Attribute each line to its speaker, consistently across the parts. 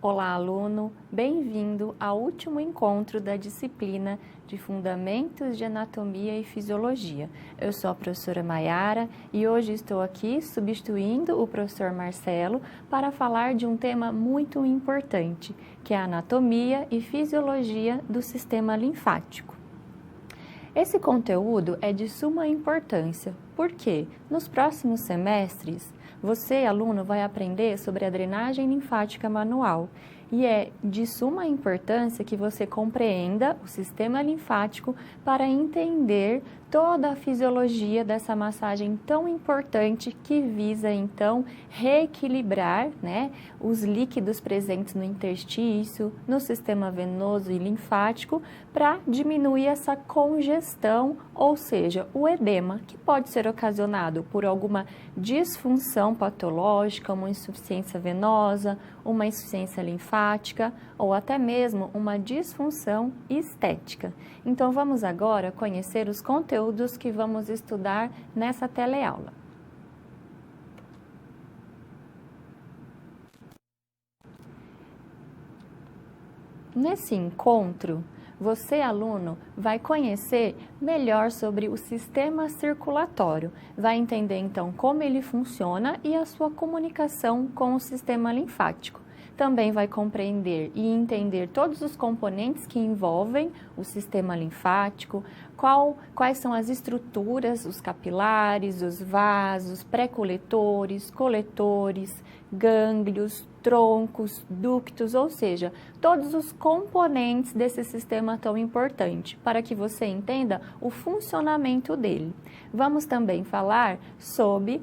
Speaker 1: Olá, aluno! Bem-vindo ao último encontro da disciplina de Fundamentos de Anatomia e Fisiologia. Eu sou a professora Maiara e hoje estou aqui substituindo o professor Marcelo para falar de um tema muito importante, que é a anatomia e fisiologia do sistema linfático. Esse conteúdo é de suma importância, porque nos próximos semestres, você, aluno, vai aprender sobre a drenagem linfática manual e é de suma importância que você compreenda o sistema linfático para entender toda a fisiologia dessa massagem tão importante que visa, então, reequilibrar, os líquidos presentes no interstício, no sistema venoso e linfático, para diminuir essa congestão, ou seja, o edema, que pode ser ocasionado por alguma disfunção patológica, uma insuficiência venosa, uma insuficiência linfática ou até mesmo uma disfunção estética. Então, vamos agora conhecer os conteúdos que vamos estudar nessa teleaula. Nesse encontro, você, aluno, vai conhecer melhor sobre o sistema circulatório, vai entender então como ele funciona e a sua comunicação com o sistema linfático. Também vai compreender e entender todos os componentes que envolvem o sistema linfático, quais são as estruturas, os capilares, os vasos, pré-coletores, coletores, gânglios, troncos, ductos, ou seja, todos os componentes desse sistema tão importante, para que você entenda o funcionamento dele. Vamos também falar sobre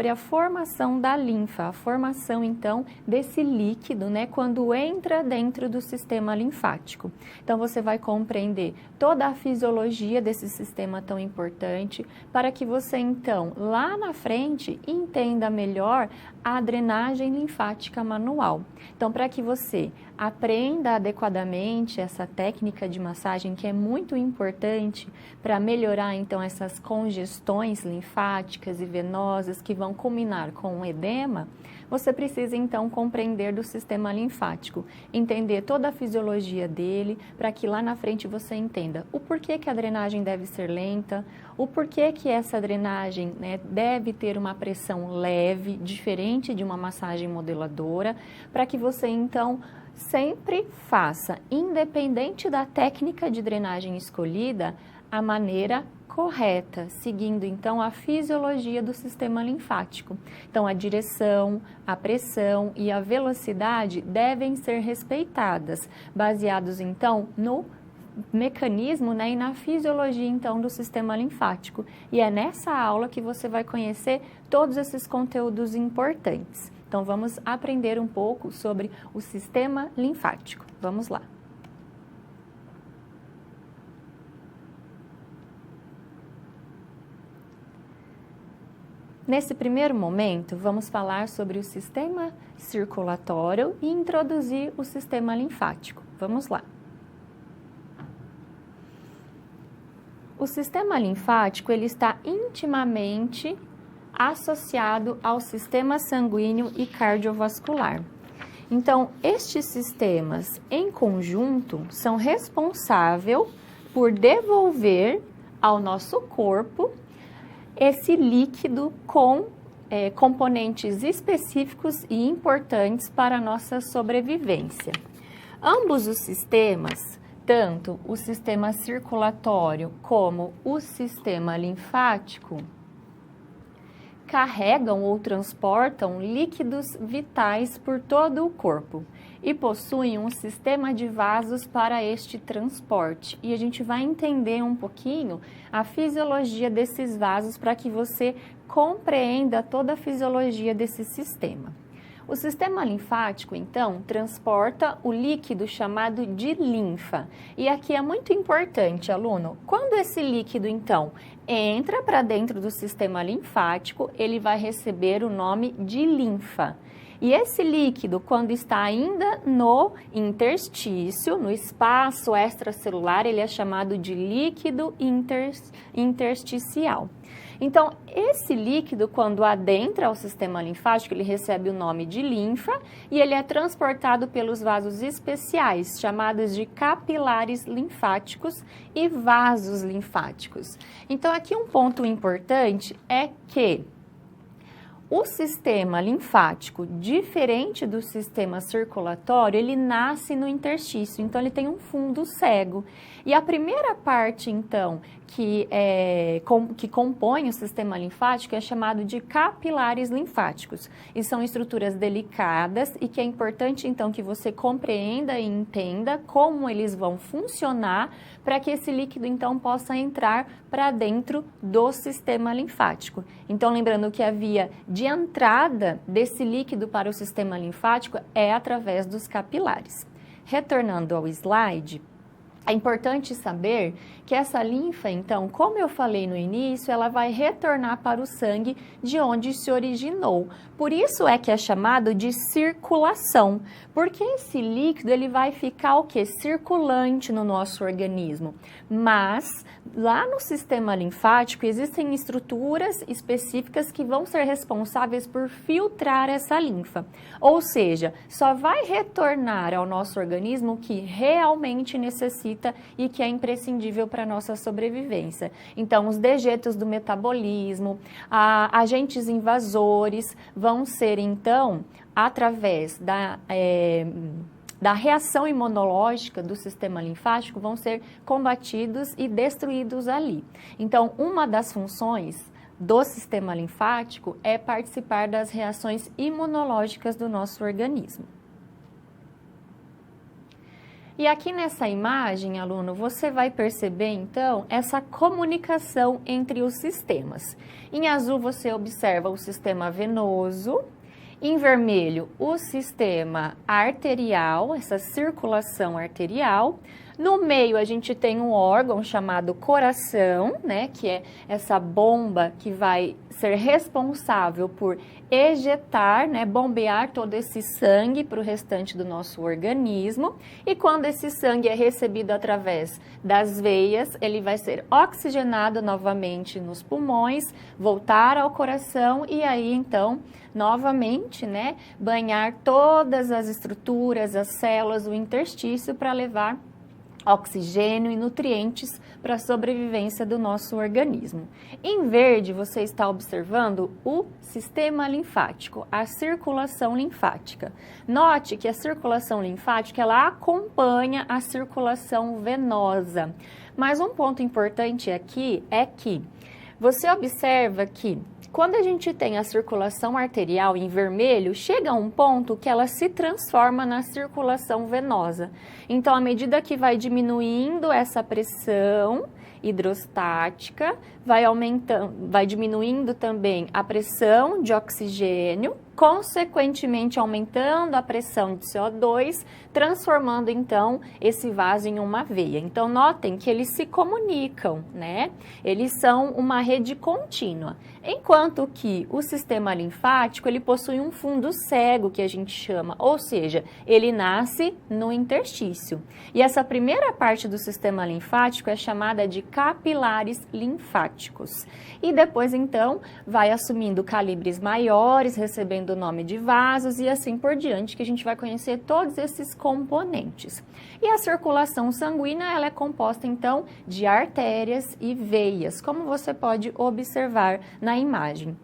Speaker 1: a formação da linfa, a formação então desse líquido, quando entra dentro do sistema linfático. Então você vai compreender toda a fisiologia desse sistema tão importante, para que você então lá na frente entenda melhor a drenagem linfática manual. Então, para que você aprenda adequadamente essa técnica de massagem, que é muito importante para melhorar então essas congestões linfáticas e venosas que vão culminar com o edema, você precisa então compreender do sistema linfático, entender toda a fisiologia dele, para que lá na frente você entenda o porquê que a drenagem deve ser lenta, o porquê que essa drenagem deve ter uma pressão leve, diferente de uma massagem modeladora, para que você então sempre faça, independente da técnica de drenagem escolhida, a maneira correta, seguindo então a fisiologia do sistema linfático. Então a direção, a pressão e a velocidade devem ser respeitadas, baseados então no mecanismo e na fisiologia então do sistema linfático. E é nessa aula que você vai conhecer todos esses conteúdos importantes. Então vamos aprender um pouco sobre o sistema linfático. Vamos lá. Nesse primeiro momento, vamos falar sobre o sistema circulatório e introduzir o sistema linfático. Vamos lá. O sistema linfático ele está intimamente associado ao sistema sanguíneo e cardiovascular. Então, estes sistemas em conjunto são responsáveis por devolver ao nosso corpo esse líquido com componentes específicos e importantes para a nossa sobrevivência. Ambos os sistemas, tanto o sistema circulatório como o sistema linfático, carregam ou transportam líquidos vitais por todo o corpo e possuem um sistema de vasos para este transporte. E a gente vai entender um pouquinho a fisiologia desses vasos para que você compreenda toda a fisiologia desse sistema. O sistema linfático, então, transporta o líquido chamado de linfa. E aqui é muito importante, aluno, quando esse líquido, então, entra para dentro do sistema linfático, ele vai receber o nome de linfa. E esse líquido, quando está ainda no interstício, no espaço extracelular, ele é chamado de líquido intersticial. Então, esse líquido, quando adentra ao sistema linfático, ele recebe o nome de linfa e ele é transportado pelos vasos especiais, chamados de capilares linfáticos e vasos linfáticos. Então, aqui um ponto importante é que o sistema linfático, diferente do sistema circulatório, ele nasce no interstício, então ele tem um fundo cego. E a primeira parte, então, que compõe o sistema linfático é chamado de capilares linfáticos. E são estruturas delicadas e que é importante, então, que você compreenda e entenda como eles vão funcionar para que esse líquido, então, possa entrar para dentro do sistema linfático. Então, lembrando que a via de entrada desse líquido para o sistema linfático é através dos capilares. Retornando ao slide, é importante saber que essa linfa, então, como eu falei no início, ela vai retornar para o sangue de onde se originou. Por isso é que é chamado de circulação, porque esse líquido ele vai ficar o quê? Circulante no nosso organismo. Mas lá no sistema linfático existem estruturas específicas que vão ser responsáveis por filtrar essa linfa. Ou seja, só vai retornar ao nosso organismo o que realmente necessita e que é imprescindível para a nossa sobrevivência. Então, os dejetos do metabolismo, agentes invasores vão ser, então, através da reação imunológica do sistema linfático, vão ser combatidos e destruídos ali. Então, uma das funções do sistema linfático é participar das reações imunológicas do nosso organismo. E aqui nessa imagem, aluno, você vai perceber, então, essa comunicação entre os sistemas. Em azul, você observa o sistema venoso, em vermelho, o sistema arterial, essa circulação arterial. No meio, a gente tem um órgão chamado coração, né, que é essa bomba que vai ser responsável por ejetar, né, bombear todo esse sangue para o restante do nosso organismo. E quando esse sangue é recebido através das veias, ele vai ser oxigenado novamente nos pulmões, voltar ao coração e aí, então, novamente, né, banhar todas as estruturas, as células, o interstício para levar oxigênio e nutrientes para a sobrevivência do nosso organismo. Em verde, você está observando o sistema linfático, a circulação linfática. Note que a circulação linfática, ela acompanha a circulação venosa. Mas um ponto importante aqui é que você observa que quando a gente tem a circulação arterial em vermelho, chega a um ponto que ela se transforma na circulação venosa. Então, à medida que vai diminuindo essa pressão hidrostática, vai diminuindo também a pressão de oxigênio, consequentemente aumentando a pressão de CO2, transformando então esse vaso em uma veia. Então notem que eles se comunicam, né? Eles são uma rede contínua. Enquanto que o sistema linfático, ele possui um fundo cego, que a gente chama, ou seja, ele nasce no interstício. E essa primeira parte do sistema linfático é chamada de capilares linfáticos. E depois, então, vai assumindo calibres maiores, recebendo o nome de vasos e assim por diante, que a gente vai conhecer todos esses componentes. E a circulação sanguínea, ela é composta, então, de artérias e veias, como você pode observar na imagem.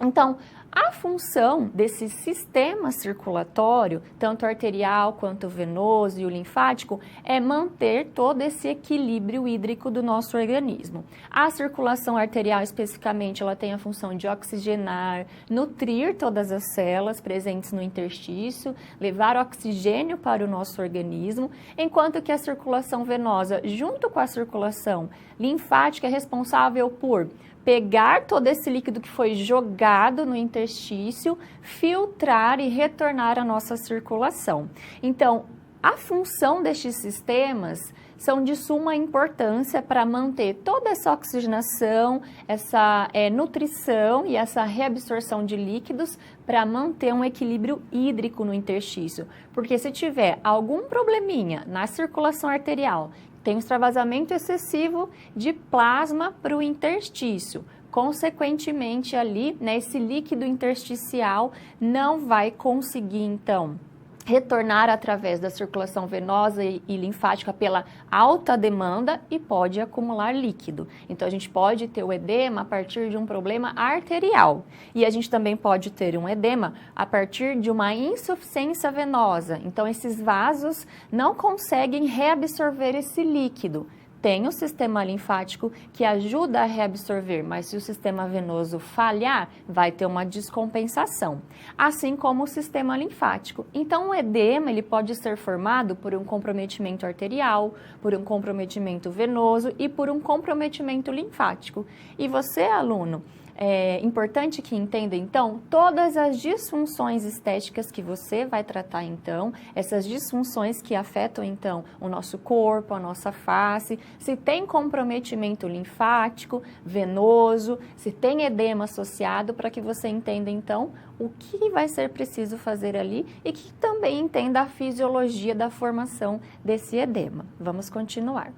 Speaker 1: Então, a função desse sistema circulatório, tanto arterial quanto venoso e o linfático, é manter todo esse equilíbrio hídrico do nosso organismo. A circulação arterial, especificamente, ela tem a função de oxigenar, nutrir todas as células presentes no interstício, levar oxigênio para o nosso organismo, enquanto que a circulação venosa, junto com a circulação linfática, é responsável por pegar todo esse líquido que foi jogado no interstício, filtrar e retornar à nossa circulação. Então, a função destes sistemas são de suma importância para manter toda essa oxigenação, essa nutrição e essa reabsorção de líquidos para manter um equilíbrio hídrico no interstício. Porque se tiver algum probleminha na circulação arterial, tem um extravasamento excessivo de plasma para o interstício. Consequentemente, ali, né, esse líquido intersticial não vai conseguir, então, retornar através da circulação venosa e linfática pela alta demanda e pode acumular líquido. Então, a gente pode ter o edema a partir de um problema arterial. E a gente também pode ter um edema a partir de uma insuficiência venosa. Então, esses vasos não conseguem reabsorver esse líquido. Tem o sistema linfático que ajuda a reabsorver, mas se o sistema venoso falhar, vai ter uma descompensação, assim como o sistema linfático. Então, o edema ele pode ser formado por um comprometimento arterial, por um comprometimento venoso e por um comprometimento linfático. E você, aluno, é importante que entenda, então, todas as disfunções estéticas que você vai tratar, então, essas disfunções que afetam, então, o nosso corpo, a nossa face, se tem comprometimento linfático, venoso, se tem edema associado, para que você entenda, então, o que vai ser preciso fazer ali e que também entenda a fisiologia da formação desse edema. Vamos continuar.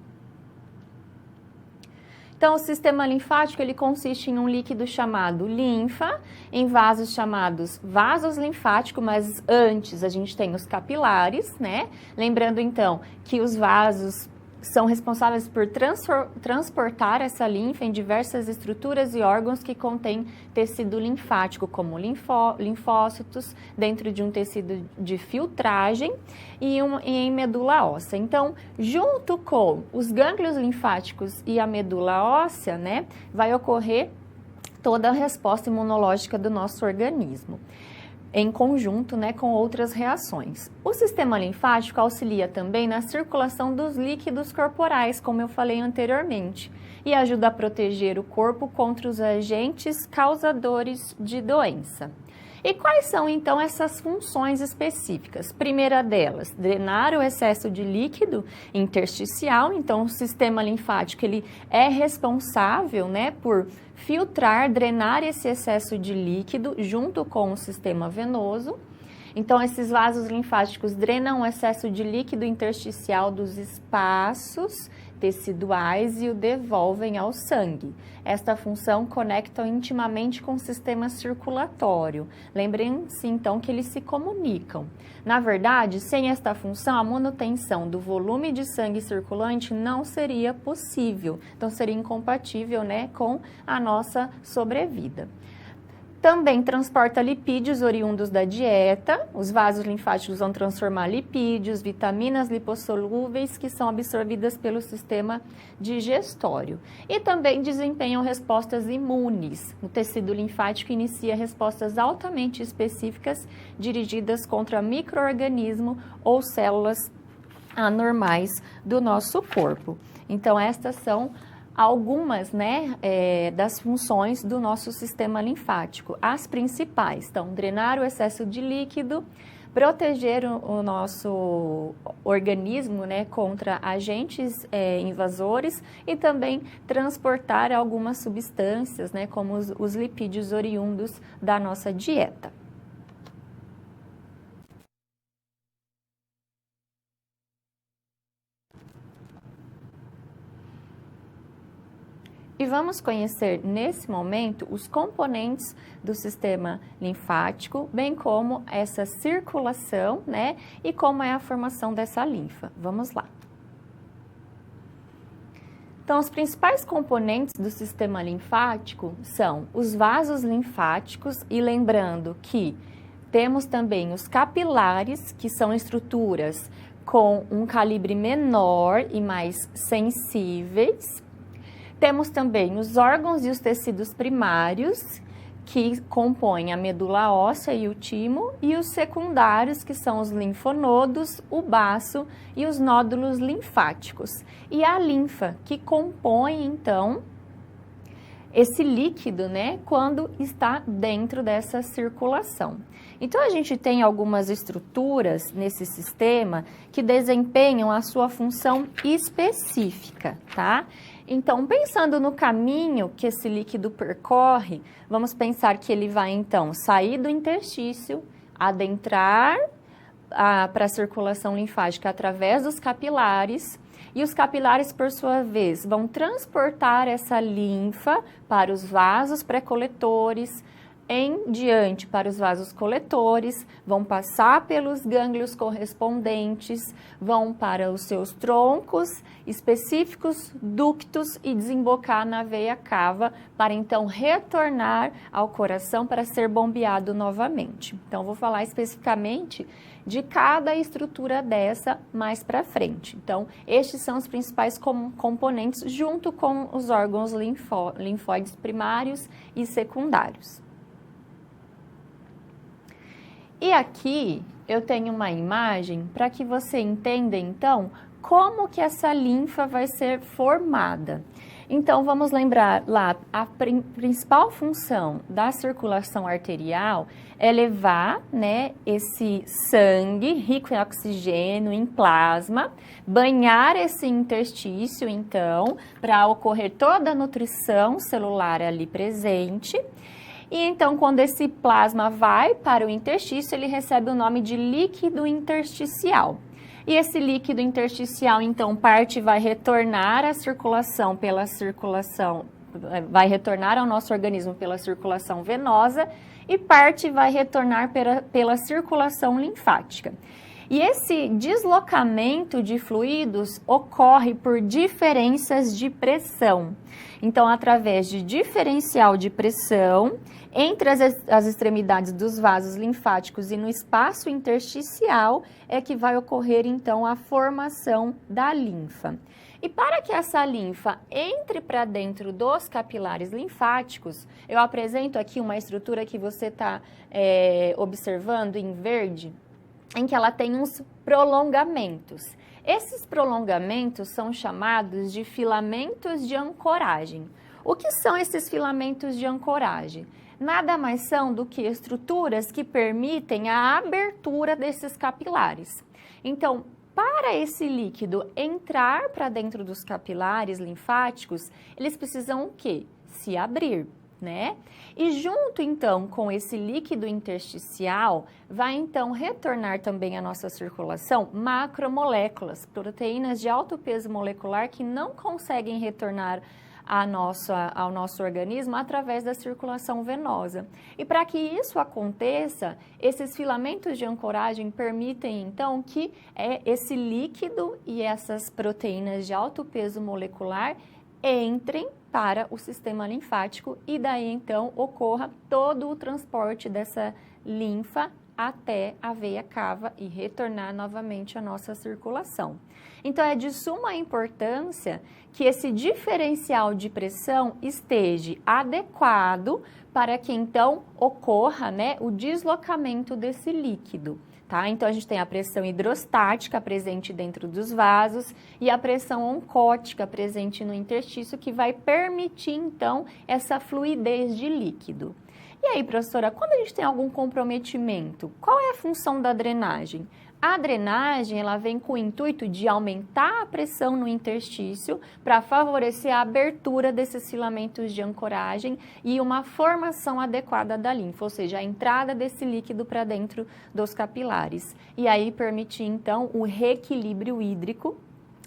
Speaker 1: Então, o sistema linfático, ele consiste em um líquido chamado linfa, em vasos chamados vasos linfáticos, mas antes a gente tem os capilares, né? Lembrando, então, que os vasos são responsáveis por transportar essa linfa em diversas estruturas e órgãos que contêm tecido linfático, como linfócitos, dentro de um tecido de filtragem e em medula óssea. Então, junto com os gânglios linfáticos e a medula óssea, né, vai ocorrer toda a resposta imunológica do nosso organismo, em conjunto, né, com outras reações. O sistema linfático auxilia também na circulação dos líquidos corporais, como eu falei anteriormente, e ajuda a proteger o corpo contra os agentes causadores de doença. E quais são, então, essas funções específicas? Primeira delas, drenar o excesso de líquido intersticial. Então, o sistema linfático ele é responsável, né, por filtrar, drenar esse excesso de líquido junto com o sistema venoso. Então, esses vasos linfáticos drenam o excesso de líquido intersticial dos espaços teciduais e o devolvem ao sangue. Esta função conecta intimamente com o sistema circulatório. Lembrem-se, então, que eles se comunicam. Na verdade, sem esta função, a manutenção do volume de sangue circulante não seria possível. Então, seria incompatível, né, com a nossa sobrevida. Também transporta lipídios oriundos da dieta. Os vasos linfáticos vão transformar lipídios, vitaminas lipossolúveis que são absorvidas pelo sistema digestório. E também desempenham respostas imunes. O tecido linfático inicia respostas altamente específicas dirigidas contra micro-organismos ou células anormais do nosso corpo. Então, estas são algumas, né, das funções do nosso sistema linfático. As principais, então, drenar o excesso de líquido, proteger o nosso organismo, né, contra agentes invasores e também transportar algumas substâncias, né, como os lipídios oriundos da nossa dieta. E vamos conhecer nesse momento os componentes do sistema linfático, bem como essa circulação, né? E como é a formação dessa linfa. Vamos lá. Então, os principais componentes do sistema linfático são os vasos linfáticos, e lembrando que temos também os capilares, que são estruturas com um calibre menor e mais sensíveis. Temos também os órgãos e os tecidos primários, que compõem a medula óssea e o timo, e os secundários, que são os linfonodos, o baço e os nódulos linfáticos. E a linfa, que compõe, então, esse líquido, né, quando está dentro dessa circulação. Então, a gente tem algumas estruturas nesse sistema que desempenham a sua função específica, tá? Então, pensando no caminho que esse líquido percorre, vamos pensar que ele vai, então, sair do interstício, adentrar para a circulação linfática através dos capilares, e os capilares, por sua vez, vão transportar essa linfa para os vasos pré-coletores, em diante para os vasos coletores, vão passar pelos gânglios correspondentes, vão para os seus troncos específicos, ductos e desembocar na veia cava para então retornar ao coração para ser bombeado novamente. Então, vou falar especificamente de cada estrutura dessa mais para frente. Então, estes são os principais componentes junto com os órgãos linfóides primários e secundários. E aqui eu tenho uma imagem para que você entenda, então, como que essa linfa vai ser formada. Então, vamos lembrar lá, a principal função da circulação arterial é levar, né, esse sangue rico em oxigênio, em plasma, banhar esse interstício, então, para ocorrer toda a nutrição celular ali presente. E então, quando esse plasma vai para o interstício, ele recebe o nome de líquido intersticial. E esse líquido intersticial, então, parte vai retornar à circulação vai retornar ao nosso organismo pela circulação venosa e parte vai retornar pela circulação linfática. E esse deslocamento de fluidos ocorre por diferenças de pressão. Então, através de diferencial de pressão entre as extremidades dos vasos linfáticos e no espaço intersticial é que vai ocorrer, então, a formação da linfa. E para que essa linfa entre para dentro dos capilares linfáticos, eu apresento aqui uma estrutura que você está observando em verde, em que ela tem uns prolongamentos. Esses prolongamentos são chamados de filamentos de ancoragem. O que são esses filamentos de ancoragem? Nada mais são do que estruturas que permitem a abertura desses capilares. Então, para esse líquido entrar para dentro dos capilares linfáticos, eles precisam o quê? Se abrir, né? E junto, então, com esse líquido intersticial, vai, então, retornar também à nossa circulação macromoléculas, proteínas de alto peso molecular que não conseguem retornar ao nosso organismo através da circulação venosa. E para que isso aconteça, esses filamentos de ancoragem permitem, então, que esse líquido e essas proteínas de alto peso molecular entrem para o sistema linfático e daí, então, ocorra todo o transporte dessa linfa até a veia cava e retornar novamente à nossa circulação. Então, é de suma importância que esse diferencial de pressão esteja adequado para que, então, ocorra, né, o deslocamento desse líquido. Tá? Então, a gente tem a pressão hidrostática presente dentro dos vasos e a pressão oncótica presente no interstício, que vai permitir, então, essa fluidez de líquido. E aí, professora, quando a gente tem algum comprometimento, qual é a função da drenagem? A drenagem, ela vem com o intuito de aumentar a pressão no interstício para favorecer a abertura desses filamentos de ancoragem e uma formação adequada da linfa, ou seja, a entrada desse líquido para dentro dos capilares. E aí permitir, então, o reequilíbrio hídrico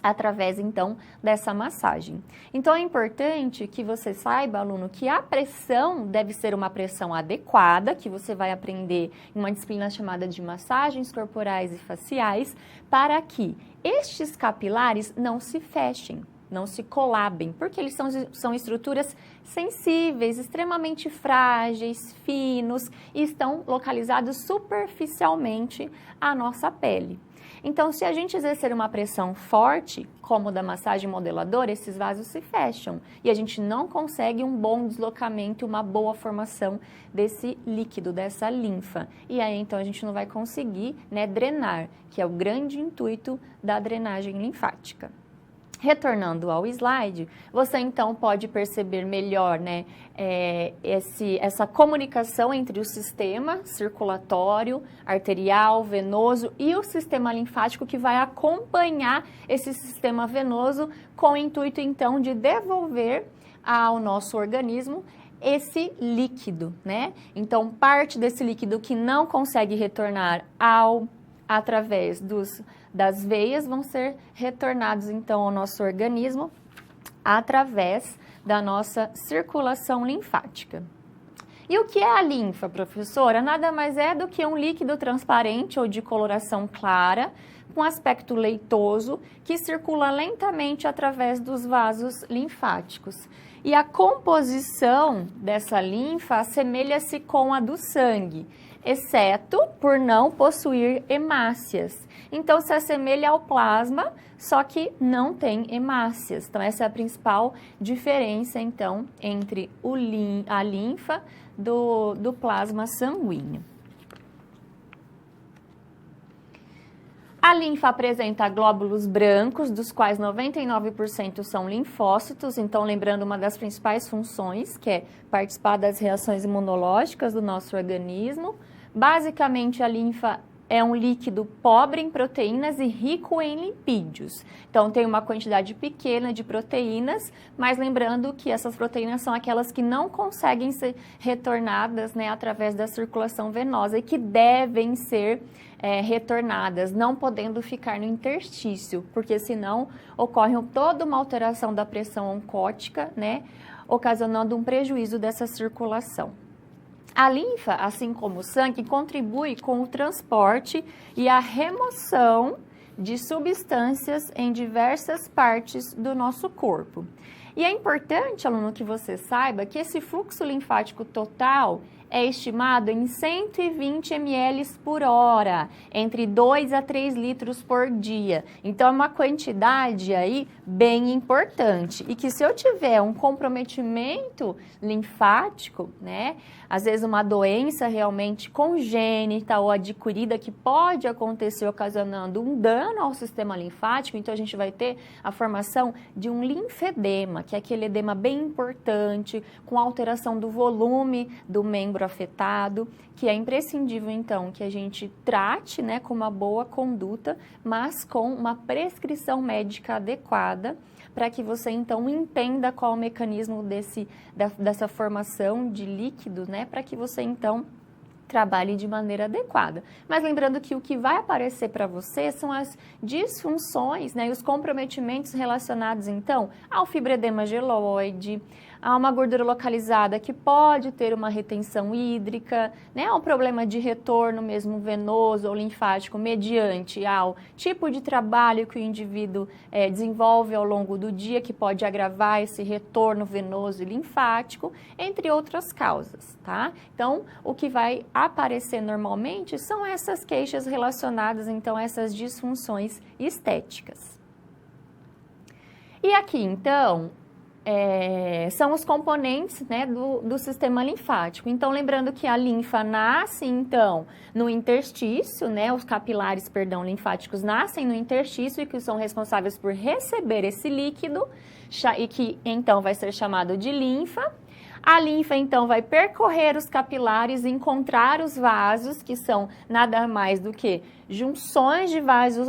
Speaker 1: através, então, dessa massagem. Então, é importante que você saiba, aluno, que a pressão deve ser uma pressão adequada, que você vai aprender em uma disciplina chamada de massagens corporais e faciais, para que estes capilares não se fechem, não se colabem, porque eles são estruturas sensíveis, extremamente frágeis, finos e estão localizados superficialmente à nossa pele. Então, se a gente exercer uma pressão forte, como da massagem modeladora, esses vasos se fecham e a gente não consegue um bom deslocamento, uma boa formação desse líquido, dessa linfa. E aí, então, a gente não vai conseguir, né, drenar, que é o grande intuito da drenagem linfática. Retornando ao slide, você então pode perceber melhor, né, essa comunicação entre o sistema circulatório, arterial, venoso e o sistema linfático que vai acompanhar esse sistema venoso com o intuito então de devolver ao nosso organismo esse líquido, né? Então, parte desse líquido que não consegue retornar através das veias vão ser retornados então ao nosso organismo através da nossa circulação linfática. E o que é a linfa, professora? Nada mais é do que um líquido transparente ou de coloração clara, com aspecto leitoso, que circula lentamente através dos vasos linfáticos. E a composição dessa linfa assemelha-se com a do sangue, exceto por não possuir hemácias. Então, se assemelha ao plasma, só que não tem hemácias. Então, essa é a principal diferença, então, entre a linfa do plasma sanguíneo. A linfa apresenta glóbulos brancos, dos quais 99% são linfócitos. Então, lembrando uma das principais funções, que é participar das reações imunológicas do nosso organismo. Basicamente, a linfa é um líquido pobre em proteínas e rico em lipídios. Então, tem uma quantidade pequena de proteínas, mas lembrando que essas proteínas são aquelas que não conseguem ser retornadas, né, através da circulação venosa e que devem ser retornadas, não podendo ficar no interstício, porque senão ocorre toda uma alteração da pressão oncótica, né, ocasionando um prejuízo dessa circulação. A linfa, assim como o sangue, contribui com o transporte e a remoção de substâncias em diversas partes do nosso corpo. E é importante, aluno, que você saiba que esse fluxo linfático total é estimado em 120 ml por hora, entre 2 a 3 litros por dia. Então, é uma quantidade aí bem importante. E que se eu tiver um comprometimento linfático, né, às vezes uma doença realmente congênita ou adquirida que pode acontecer ocasionando um dano ao sistema linfático, então a gente vai ter a formação de um linfedema, que é aquele edema bem importante, com alteração do volume do membro afetado, que é imprescindível então que a gente trate, né, com uma boa conduta, mas com uma prescrição médica adequada, para que você então entenda qual é o mecanismo dessa formação de líquidos, né, para que você então trabalhe de maneira adequada. Mas lembrando que o que vai aparecer para você são as disfunções, né, e os comprometimentos relacionados então ao fibroedema geloide, a uma gordura localizada que pode ter uma retenção hídrica, né, um problema de retorno mesmo venoso ou linfático mediante ao tipo de trabalho que o indivíduo desenvolve ao longo do dia, que pode agravar esse retorno venoso e linfático, entre outras causas, tá? Então, o que vai aparecer normalmente são essas queixas relacionadas, então, a essas disfunções estéticas. E aqui, então, são os componentes, né, do sistema linfático. Então, lembrando que a linfa nasce, então, no interstício, né, os capilares, perdão, linfáticos nascem no interstício e que são responsáveis por receber esse líquido e que, então, vai ser chamado de linfa. A linfa, então, vai percorrer os capilares e encontrar os vasos, que são nada mais do que junções de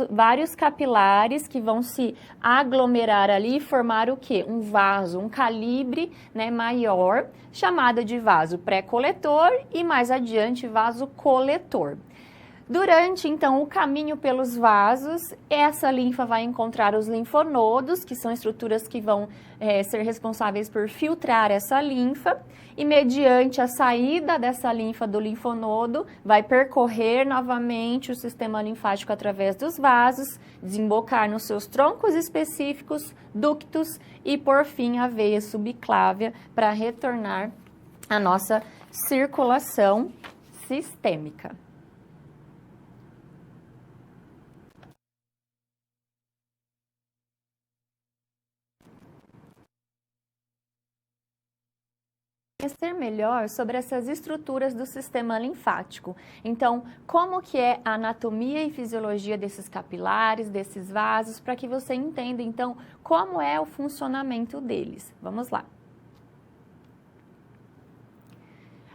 Speaker 1: vários capilares que vão se aglomerar ali e formar o quê? Um vaso, um calibre, né, maior, chamado de vaso pré-coletor e mais adiante vaso coletor. Durante, então, o caminho pelos vasos, essa linfa vai encontrar os linfonodos, que são estruturas que vão ser responsáveis por filtrar essa linfa, e mediante a saída dessa linfa do linfonodo, vai percorrer novamente o sistema linfático através dos vasos, desembocar nos seus troncos específicos, ductos e, por fim, a veia subclávia para retornar à nossa circulação sistêmica. conhecer melhor sobre essas estruturas do sistema linfático. Então, como que é a anatomia e fisiologia desses capilares, desses vasos, para que você entenda, então, como é o funcionamento deles. Vamos lá.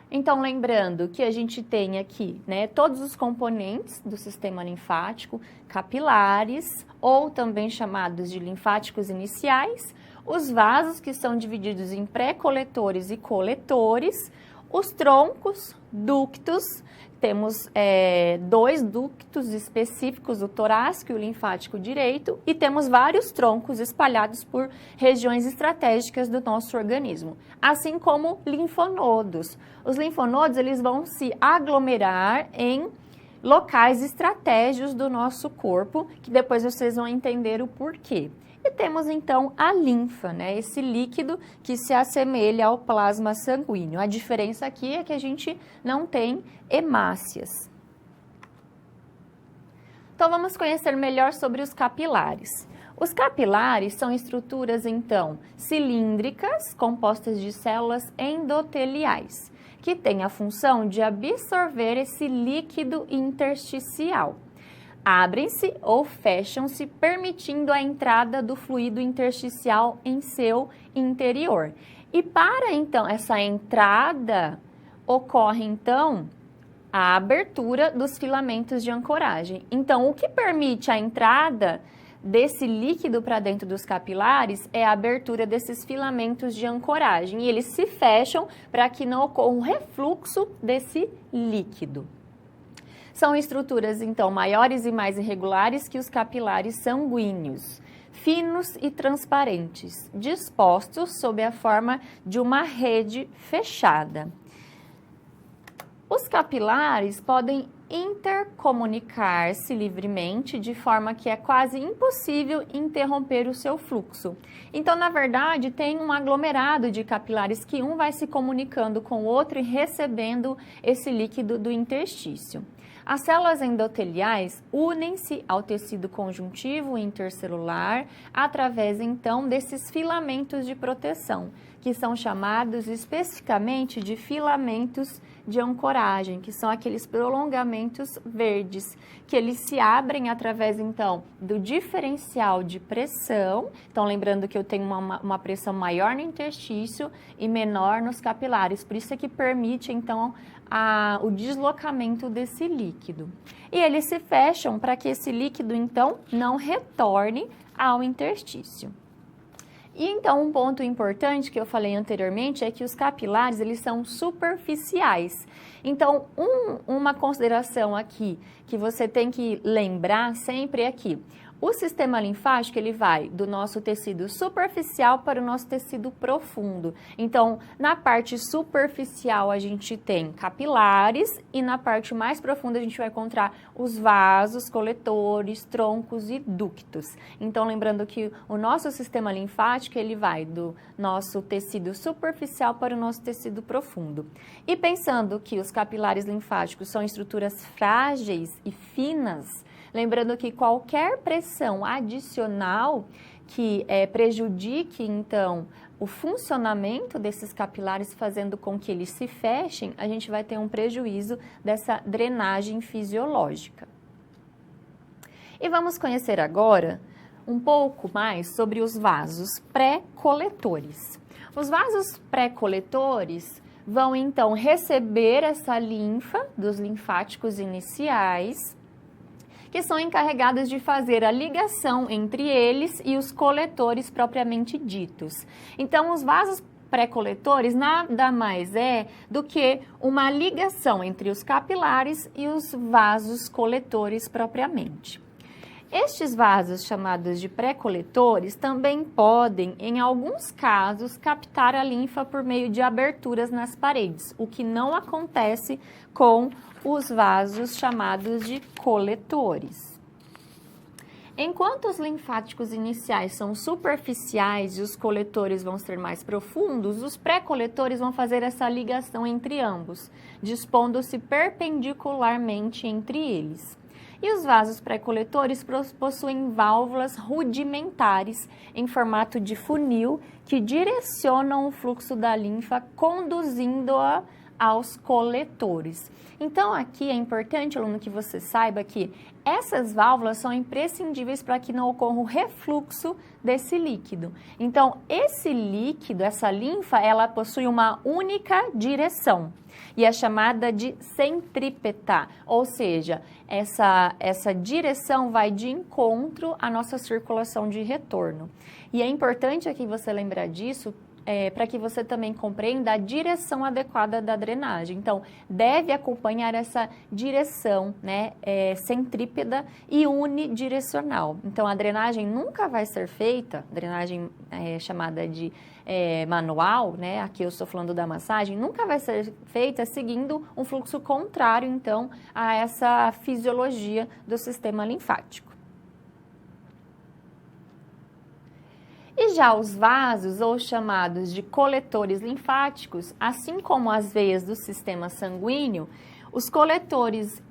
Speaker 1: Então, lembrando que a gente tem aqui, né, todos os componentes do sistema linfático, capilares, ou também chamados de linfáticos iniciais, os vasos, que são divididos em pré-coletores e coletores, os troncos, ductos, temos 2 ductos específicos, o torácico e o linfático direito, e temos vários troncos espalhados por regiões estratégicas do nosso organismo, assim como linfonodos. Os linfonodos, eles vão se aglomerar em locais estratégicos do nosso corpo, que depois vocês vão entender o porquê. E temos então a linfa, né? Esse líquido que se assemelha ao plasma sanguíneo. A diferença aqui é que a gente não tem hemácias. Então vamos conhecer melhor sobre os capilares. Os capilares são estruturas então cilíndricas, compostas de células endoteliais, que têm a função de absorver esse líquido intersticial. Abrem-se ou fecham-se, permitindo a entrada do fluido intersticial em seu interior. E para, então, essa entrada, ocorre, então, a abertura dos filamentos de ancoragem. Então, o que permite a entrada desse líquido para dentro dos capilares é a abertura desses filamentos de ancoragem. E eles se fecham para que não ocorra um refluxo desse líquido. São estruturas, então, maiores e mais irregulares que os capilares sanguíneos, finos e transparentes, dispostos sob a forma de uma rede fechada. Os capilares podem intercomunicar-se livremente, de forma que é quase impossível interromper o seu fluxo. Então, na verdade, tem um aglomerado de capilares que um vai se comunicando com o outro e recebendo esse líquido do interstício. As células endoteliais unem-se ao tecido conjuntivo intercelular através, então, desses filamentos de proteção, que são chamados especificamente de filamentos de ancoragem, que são aqueles prolongamentos verdes, que eles se abrem através, então, do diferencial de pressão. Então, lembrando que eu tenho uma pressão maior no interstício e menor nos capilares, por isso é que permite, então, o deslocamento desse líquido. E eles se fecham para que esse líquido, então, não retorne ao interstício. E então, um ponto importante que eu falei anteriormente é que os capilares, eles são superficiais. Então, uma consideração aqui que você tem que lembrar sempre é que o sistema linfático, ele vai do nosso tecido superficial para o nosso tecido profundo. Então, na parte superficial, a gente tem capilares e na parte mais profunda, a gente vai encontrar os vasos, coletores, troncos e ductos. Então, lembrando que o nosso sistema linfático, ele vai do nosso tecido superficial para o nosso tecido profundo. E pensando que os capilares linfáticos são estruturas frágeis e finas, lembrando que qualquer pressão adicional que prejudique, então, o funcionamento desses capilares, fazendo com que eles se fechem, a gente vai ter um prejuízo dessa drenagem fisiológica. E vamos conhecer agora um pouco mais sobre os vasos pré-coletores. Os vasos pré-coletores vão, então, receber essa linfa dos linfáticos iniciais, que são encarregados de fazer a ligação entre eles e os coletores propriamente ditos. Então, os vasos pré-coletores nada mais é do que uma ligação entre os capilares e os vasos coletores propriamente. Estes vasos, chamados de pré-coletores, também podem, em alguns casos, captar a linfa por meio de aberturas nas paredes, o que não acontece com os vasos chamados de coletores. Enquanto os linfáticos iniciais são superficiais e os coletores vão ser mais profundos, os pré-coletores vão fazer essa ligação entre ambos, dispondo-se perpendicularmente entre eles. E os vasos pré-coletores possuem válvulas rudimentares em formato de funil que direcionam o fluxo da linfa, conduzindo-a aos coletores. Então, aqui é importante, aluno, que você saiba que essas válvulas são imprescindíveis para que não ocorra o refluxo desse líquido. Então, esse líquido, essa linfa, ela possui uma única direção e é chamada de centrípeta, ou seja, essa direção vai de encontro à nossa circulação de retorno. E é importante aqui você lembrar disso, para que você também compreenda a direção adequada da drenagem. Então, deve acompanhar essa direção, né, centrípeta e unidirecional. Então, a drenagem nunca vai ser feita, drenagem chamada de manual, né, aqui eu estou falando da massagem, nunca vai ser feita seguindo um fluxo contrário, então, a essa fisiologia do sistema linfático. E já os vasos, ou chamados de coletores linfáticos, assim como as veias do sistema sanguíneo, os coletores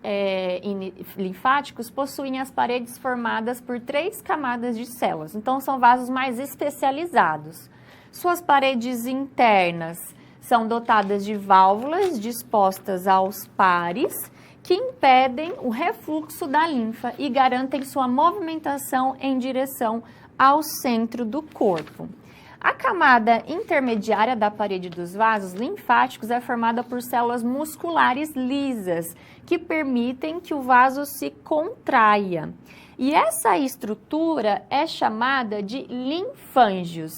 Speaker 1: linfáticos possuem as paredes formadas por 3 camadas de células, então são vasos mais especializados. Suas paredes internas são dotadas de válvulas dispostas aos pares, que impedem o refluxo da linfa e garantem sua movimentação em direção ao centro do corpo. A camada intermediária da parede dos vasos linfáticos é formada por células musculares lisas, que permitem que o vaso se contraia. E essa estrutura é chamada de linfângios.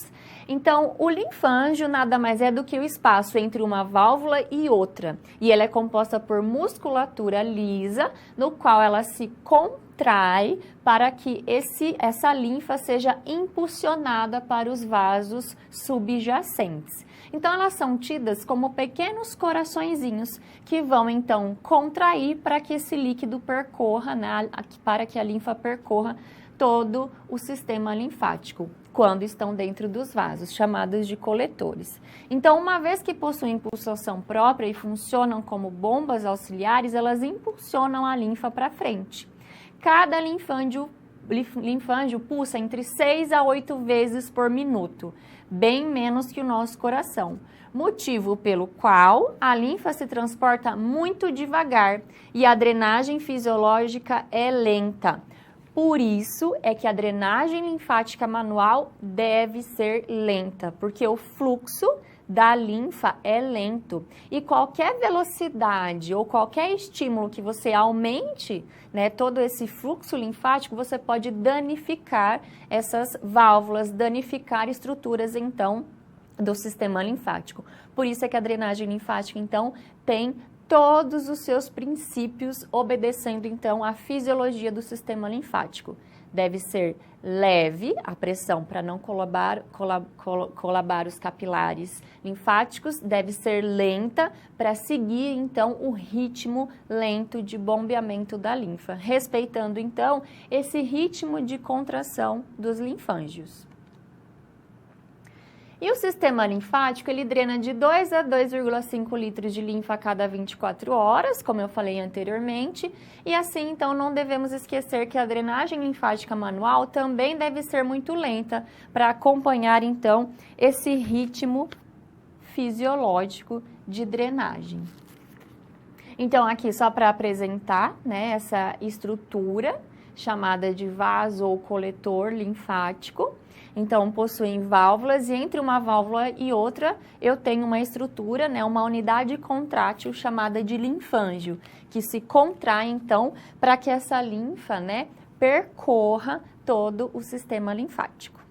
Speaker 1: Então, o linfângio nada mais é do que o espaço entre uma válvula e outra. E ela é composta por musculatura lisa, no qual ela se contrai para que essa linfa seja impulsionada para os vasos subjacentes. Então, elas são tidas como pequenos coraçõezinhos que vão, então, contrair para que esse líquido percorra, né, para que a linfa percorra todo o sistema linfático, quando estão dentro dos vasos, chamados de coletores. Então, uma vez que possuem impulsação própria e funcionam como bombas auxiliares, elas impulsionam a linfa para frente. Cada linfângio pulsa entre 6 a 8 vezes por minuto, bem menos que o nosso coração, motivo pelo qual a linfa se transporta muito devagar e a drenagem fisiológica é lenta. Por isso é que a drenagem linfática manual deve ser lenta, porque o fluxo da linfa é lento e qualquer velocidade ou qualquer estímulo que você aumente, né, todo esse fluxo linfático, você pode danificar essas válvulas, danificar estruturas, então, do sistema linfático. Por isso é que a drenagem linfática, então, tem todos os seus princípios obedecendo, então, à fisiologia do sistema linfático. Deve ser leve a pressão para não colabar os capilares linfáticos, deve ser lenta para seguir, então, o ritmo lento de bombeamento da linfa, respeitando, então, esse ritmo de contração dos linfângios. E o sistema linfático, ele drena de 2 a 2,5 litros de linfa a cada 24 horas, como eu falei anteriormente, e assim, então, não devemos esquecer que a drenagem linfática manual também deve ser muito lenta para acompanhar, então, esse ritmo fisiológico de drenagem. Então, aqui só para apresentar, né, essa estrutura chamada de vaso ou coletor linfático. Então, possuem válvulas e entre uma válvula e outra eu tenho uma estrutura, né, uma unidade contrátil chamada de linfângio, que se contrai, então, para que essa linfa, né, percorra todo o sistema linfático.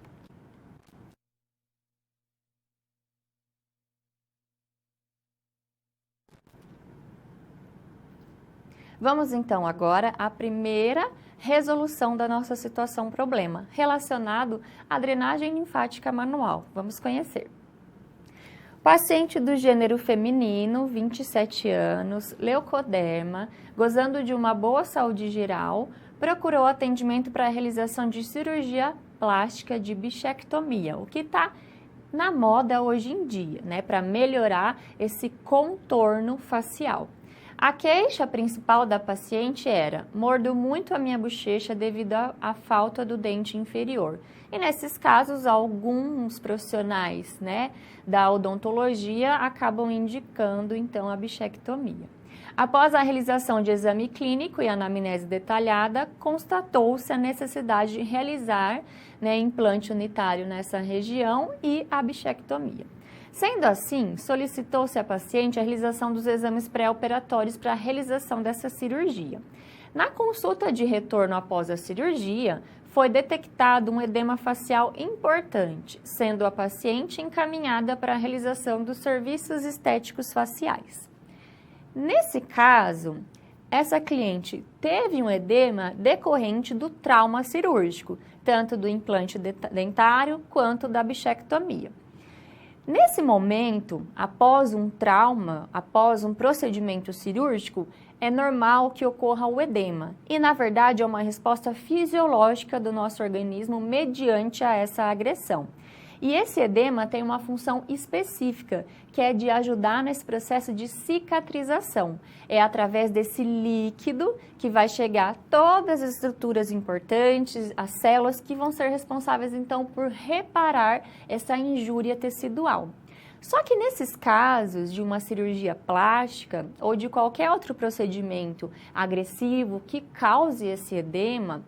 Speaker 1: Vamos, então, agora à primeira resolução da nossa situação problema, relacionado à drenagem linfática manual. Vamos conhecer. Paciente do gênero feminino, 27 anos, leucoderma, gozando de uma boa saúde geral, procurou atendimento para a realização de cirurgia plástica de bichectomia, o que está na moda hoje em dia, né, para melhorar esse contorno facial. A queixa principal da paciente era: mordo muito a minha bochecha devido à falta do dente inferior. E nesses casos, alguns profissionais, né, da odontologia acabam indicando então a bichectomia. Após a realização de exame clínico e anamnese detalhada, constatou-se a necessidade de realizar, né, implante unitário nessa região e a bichectomia. Sendo assim, solicitou-se à paciente a realização dos exames pré-operatórios para a realização dessa cirurgia. Na consulta de retorno após a cirurgia, foi detectado um edema facial importante, sendo a paciente encaminhada para a realização dos serviços estéticos faciais. Nesse caso, essa cliente teve um edema decorrente do trauma cirúrgico, tanto do implante dentário quanto da bichectomia. Nesse momento, após um trauma, após um procedimento cirúrgico, é normal que ocorra o edema. E, na verdade, é uma resposta fisiológica do nosso organismo mediante a essa agressão. E esse edema tem uma função específica, que é de ajudar nesse processo de cicatrização. É através desse líquido que vai chegar a todas as estruturas importantes, as células que vão ser responsáveis, então, por reparar essa injúria tecidual. Só que nesses casos de uma cirurgia plástica ou de qualquer outro procedimento agressivo que cause esse edema,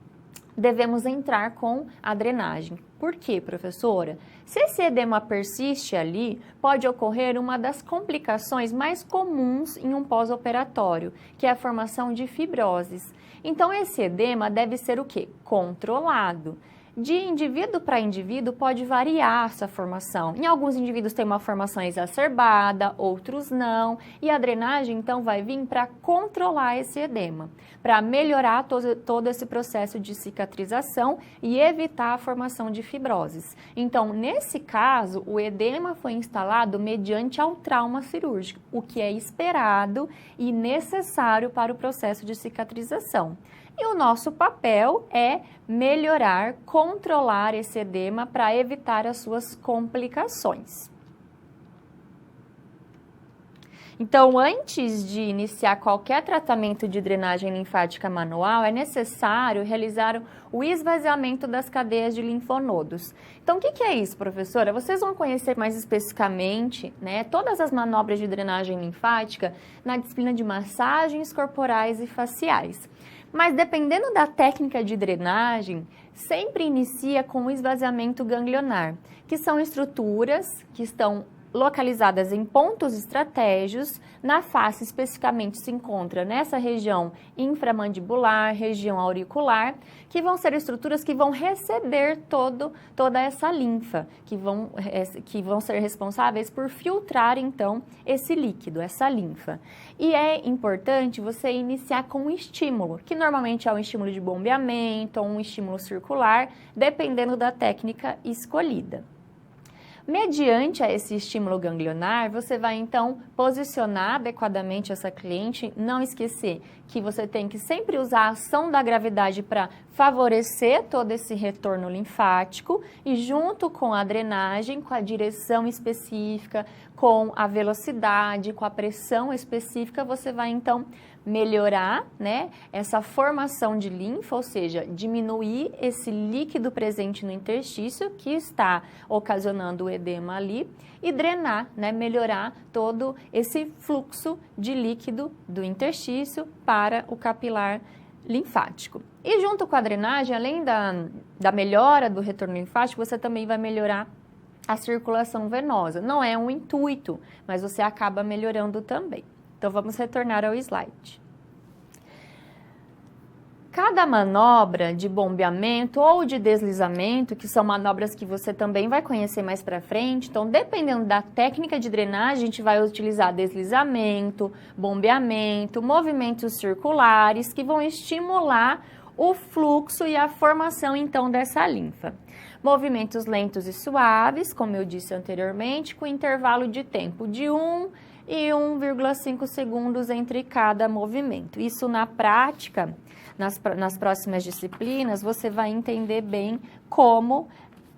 Speaker 1: devemos entrar com a drenagem. Por quê, professora? Se esse edema persiste ali, pode ocorrer uma das complicações mais comuns em um pós-operatório, que é a formação de fibroses. Então, esse edema deve ser o quê? Controlado. De indivíduo para indivíduo pode variar essa formação. Em alguns indivíduos tem uma formação exacerbada, outros não. E a drenagem, então, vai vir para controlar esse edema, para melhorar todo esse processo de cicatrização e evitar a formação de fibroses. Então, nesse caso, o edema foi instalado mediante ao trauma cirúrgico, o que é esperado e necessário para o processo de cicatrização. E o nosso papel é melhorar, controlar esse edema para evitar as suas complicações. Então, antes de iniciar qualquer tratamento de drenagem linfática manual, é necessário realizar o esvaziamento das cadeias de linfonodos. Então, o que é isso, professora? Vocês vão conhecer mais especificamente, né, todas as manobras de drenagem linfática na disciplina de massagens corporais e faciais. Mas dependendo da técnica de drenagem, sempre inicia com o esvaziamento ganglionar, que são estruturas que estão localizadas em pontos estratégicos. Na face, especificamente, se encontra nessa região inframandibular, região auricular, que vão ser estruturas que vão receber toda essa linfa, que vão ser responsáveis por filtrar, então, esse líquido, essa linfa. E é importante você iniciar com um estímulo, que normalmente é um estímulo de bombeamento ou um estímulo circular, dependendo da técnica escolhida. Mediante a esse estímulo ganglionar, você vai então posicionar adequadamente essa cliente, não esquecer que você tem que sempre usar a ação da gravidade para favorecer todo esse retorno linfático e junto com a drenagem, com a direção específica, com a velocidade, com a pressão específica, você vai então melhorar, né, essa formação de linfa, ou seja, diminuir esse líquido presente no interstício que está ocasionando o edema ali e drenar, né, melhorar todo esse fluxo de líquido do interstício para o capilar linfático. E junto com a drenagem, além da melhora do retorno linfático, você também vai melhorar a circulação venosa. Não é um intuito, mas você acaba melhorando também. Então, vamos retornar ao slide. Cada manobra de bombeamento ou de deslizamento, que são manobras que você também vai conhecer mais para frente, então, dependendo da técnica de drenagem, a gente vai utilizar deslizamento, bombeamento, movimentos circulares, que vão estimular o fluxo e a formação, então, dessa linfa. Movimentos lentos e suaves, como eu disse anteriormente, com intervalo de tempo de 1 e 1,5 segundos entre cada movimento. Isso na prática, nas próximas disciplinas, você vai entender bem como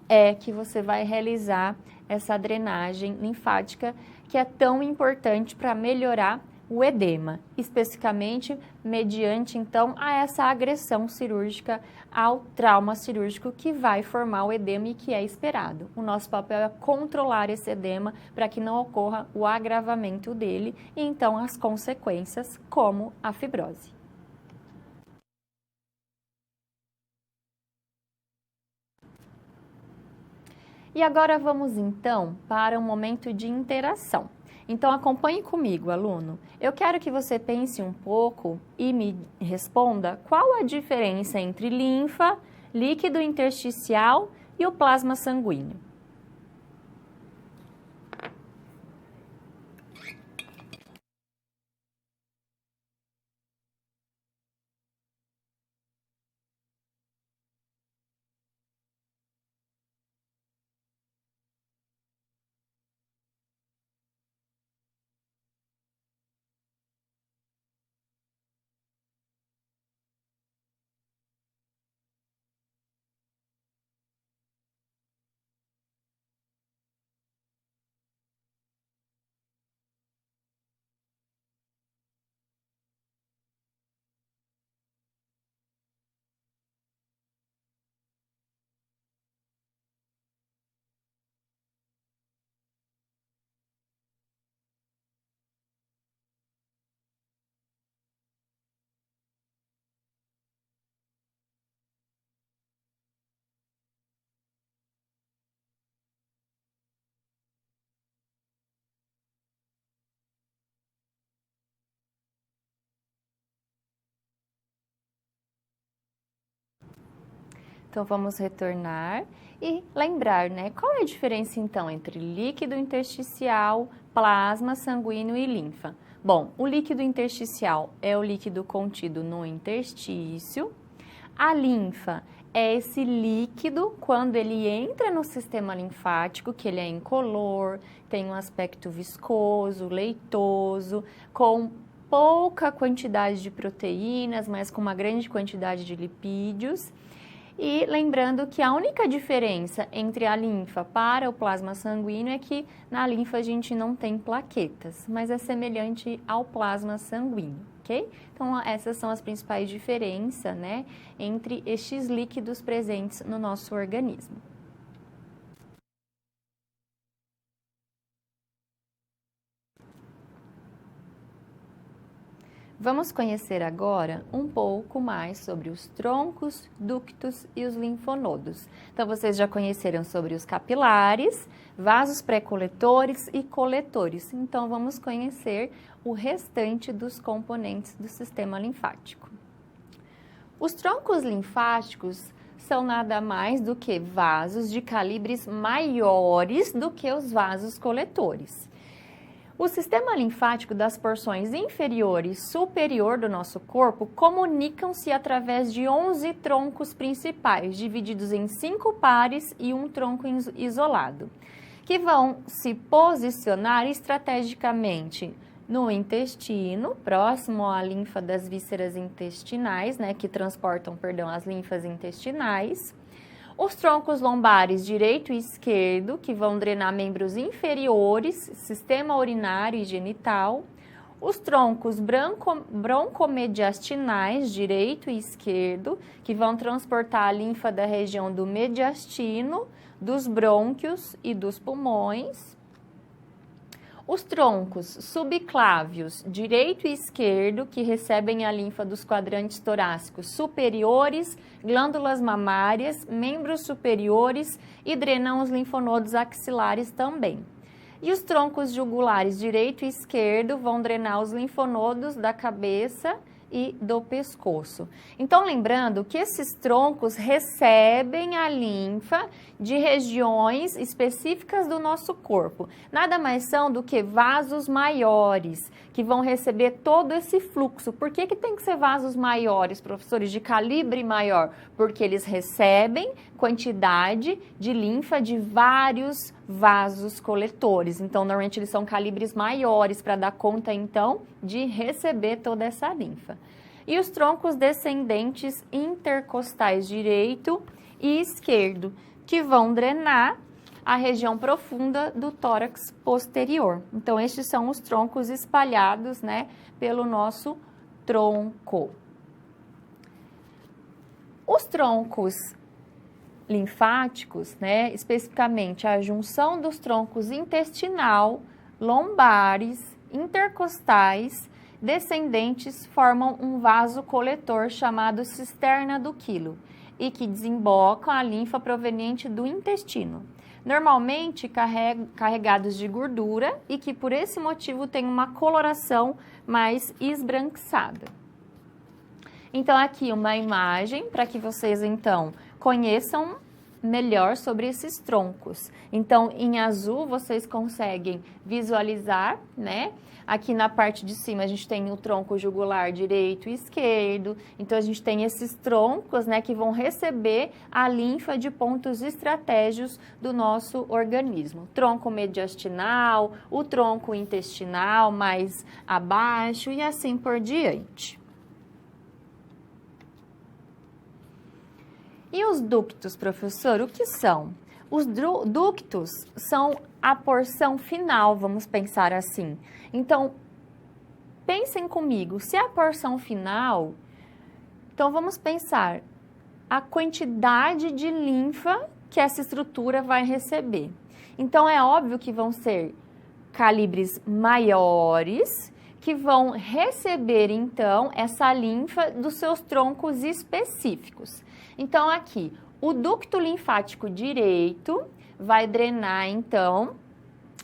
Speaker 1: é que você vai realizar essa drenagem linfática, que é tão importante para melhorar o edema, especificamente mediante, então, a essa agressão cirúrgica ao trauma cirúrgico que vai formar o edema e que é esperado. O nosso papel é controlar esse edema para que não ocorra o agravamento dele e, então, as consequências, como a fibrose. E agora vamos, então, para um momento de interação. Então, acompanhe comigo, aluno. Eu quero que você pense um pouco e me responda qual a diferença entre linfa, líquido intersticial e o plasma sanguíneo. Então, vamos retornar e lembrar, né? Qual é a diferença, então, entre líquido intersticial, plasma sanguíneo e linfa? Bom, o líquido intersticial é o líquido contido no interstício. A linfa é esse líquido quando ele entra no sistema linfático, que ele é incolor, tem um aspecto viscoso, leitoso, com pouca quantidade de proteínas, mas com uma grande quantidade de lipídios. E lembrando que a única diferença entre a linfa para o plasma sanguíneo é que na linfa a gente não tem plaquetas, mas é semelhante ao plasma sanguíneo, ok? Então, essas são as principais diferenças, né, entre estes líquidos presentes no nosso organismo. Vamos conhecer agora um pouco mais sobre os troncos, ductos e os linfonodos. Então, vocês já conheceram sobre os capilares, vasos pré-coletores e coletores. Então, vamos conhecer o restante dos componentes do sistema linfático. Os troncos linfáticos são nada mais do que vasos de calibres maiores do que os vasos coletores. O sistema linfático das porções inferior e superior do nosso corpo comunicam-se através de 11 troncos principais, divididos em 5 pares e um tronco isolado, que vão se posicionar estrategicamente no intestino, próximo à linfa das vísceras intestinais, né, que transportam, as linfas intestinais. Os troncos lombares direito e esquerdo, que vão drenar membros inferiores, sistema urinário e genital. Os troncos broncomediastinais, direito e esquerdo, que vão transportar a linfa da região do mediastino, dos brônquios e dos pulmões. Os troncos subclávios, direito e esquerdo, que recebem a linfa dos quadrantes torácicos superiores, glândulas mamárias, membros superiores e drenam os linfonodos axilares também. E os troncos jugulares, direito e esquerdo, vão drenar os linfonodos da cabeça e do pescoço. Então, lembrando que esses troncos recebem a linfa de regiões específicas do nosso corpo. Nada mais são do que vasos maiores, que vão receber todo esse fluxo. Por que tem que ser vasos maiores, professores, de calibre maior? Porque eles recebem quantidade de linfa de vários vasos coletores. Então, normalmente eles são calibres maiores para dar conta, então, de receber toda essa linfa. E os troncos descendentes intercostais direito e esquerdo, que vão drenar a região profunda do tórax posterior. Então, estes são os troncos espalhados, né, pelo nosso tronco. Os troncos linfáticos, né, especificamente a junção dos troncos intestinal, lombares, intercostais, descendentes, formam um vaso coletor chamado cisterna do quilo e que desembocam a linfa proveniente do intestino, normalmente carregados de gordura e que por esse motivo têm uma coloração mais esbranquiçada. Então, aqui uma imagem para que vocês, então, conheçam melhor sobre esses troncos. Então, em azul, vocês conseguem visualizar, né? Aqui na parte de cima, a gente tem o tronco jugular direito e esquerdo. Então, a gente tem esses troncos, né, que vão receber a linfa de pontos estratégicos do nosso organismo. Tronco mediastinal, o tronco intestinal mais abaixo e assim por diante. E os ductos, professor, o que são? Os ductos são a porção final, vamos pensar assim. Então, pensem comigo, se é a porção final, então vamos pensar a quantidade de linfa que essa estrutura vai receber. Então, é óbvio que vão ser calibres maiores, que vão receber, então, essa linfa dos seus troncos específicos. Então, aqui, o ducto linfático direito vai drenar, então,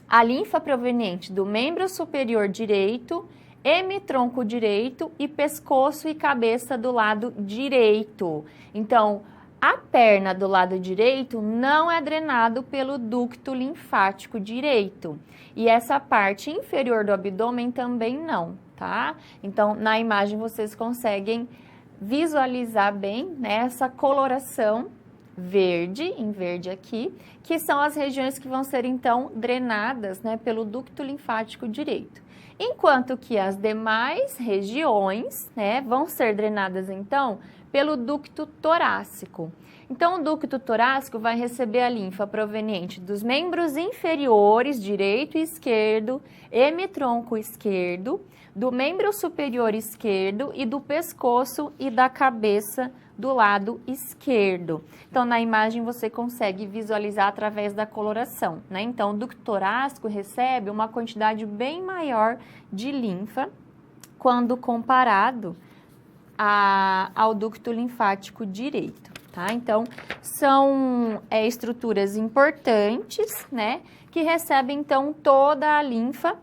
Speaker 1: a linfa proveniente do membro superior direito, hemitronco direito e pescoço e cabeça do lado direito. Então, a perna do lado direito não é drenado pelo ducto linfático direito. E essa parte inferior do abdômen também não, tá? Então, na imagem vocês conseguem visualizar bem, né, essa coloração verde, em verde aqui, que são as regiões que vão ser, então, drenadas, né, pelo ducto linfático direito. Enquanto que as demais regiões, né, vão ser drenadas, então, pelo ducto torácico. Então, o ducto torácico vai receber a linfa proveniente dos membros inferiores, direito e esquerdo, hemitronco esquerdo, do membro superior esquerdo e do pescoço e da cabeça do lado esquerdo. Então, na imagem você consegue visualizar através da coloração, né? Então, o ducto torácico recebe uma quantidade bem maior de linfa quando comparado ao ducto linfático direito, tá? Então, são estruturas importantes, né? Que recebem, então, toda a linfa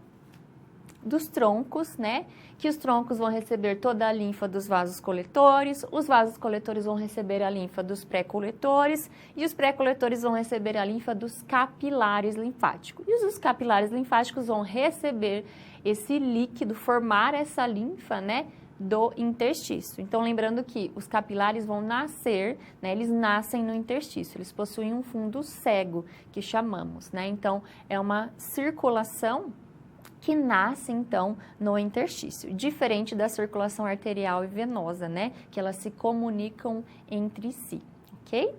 Speaker 1: dos troncos, né? Que os troncos vão receber toda a linfa dos vasos coletores, os vasos coletores vão receber a linfa dos pré-coletores e os pré-coletores vão receber a linfa dos capilares linfáticos. E os capilares linfáticos vão receber esse líquido, formar essa linfa, né, do interstício. Então, lembrando que os capilares vão nascer, né, eles nascem no interstício, eles possuem um fundo cego, que chamamos, né? Então, é uma circulação que nasce, então, no interstício, diferente da circulação arterial e venosa, né? Que elas se comunicam entre si, ok?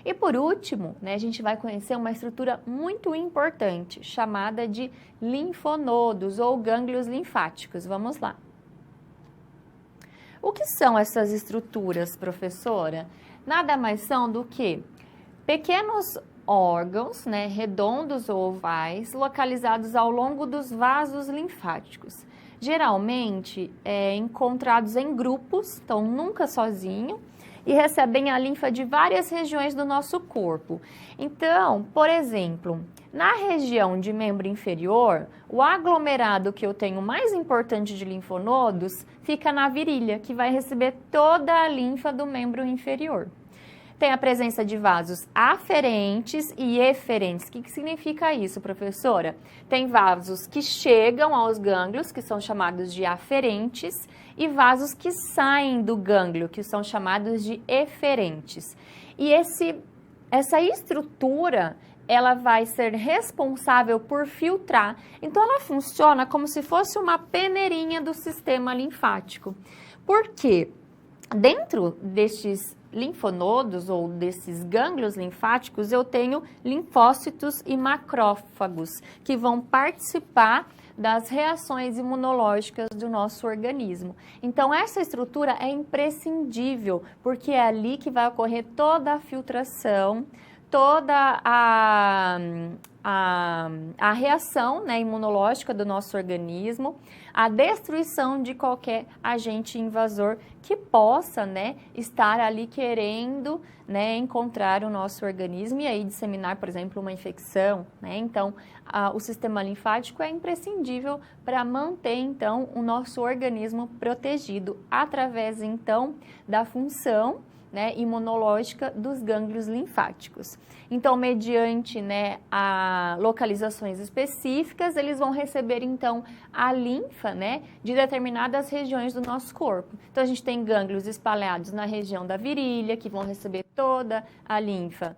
Speaker 1: E por último, né, a gente vai conhecer uma estrutura muito importante, chamada de linfonodos ou gânglios linfáticos. Vamos lá. O que são essas estruturas, professora? Nada mais são do que pequenos órgãos, né, redondos ou ovais, localizados ao longo dos vasos linfáticos. Geralmente, encontrados em grupos, então nunca sozinho, e recebem a linfa de várias regiões do nosso corpo. Então, por exemplo, na região de membro inferior, o aglomerado que eu tenho mais importante de linfonodos fica na virilha, que vai receber toda a linfa do membro inferior. Tem a presença de vasos aferentes e eferentes. O que significa isso, professora? Tem vasos que chegam aos gânglios, que são chamados de aferentes, e vasos que saem do gânglio, que são chamados de eferentes. E essa estrutura, ela vai ser responsável por filtrar. Então, ela funciona como se fosse uma peneirinha do sistema linfático. Por quê? Dentro destes linfonodos ou desses gânglios linfáticos, eu tenho linfócitos e macrófagos, que vão participar das reações imunológicas do nosso organismo. Então, essa estrutura é imprescindível, porque é ali que vai ocorrer toda a filtração, toda a reação, né, imunológica do nosso organismo, a destruição de qualquer agente invasor que possa, né, estar ali querendo, né, encontrar o nosso organismo e aí disseminar, por exemplo, uma infecção, né? Então, o sistema linfático é imprescindível para manter, então, o nosso organismo protegido através, então, da função, né, imunológica dos gânglios linfáticos. Então, mediante, né, a localizações específicas, eles vão receber, então, a linfa, né, de determinadas regiões do nosso corpo. Então, a gente tem gânglios espalhados na região da virilha, que vão receber toda a linfa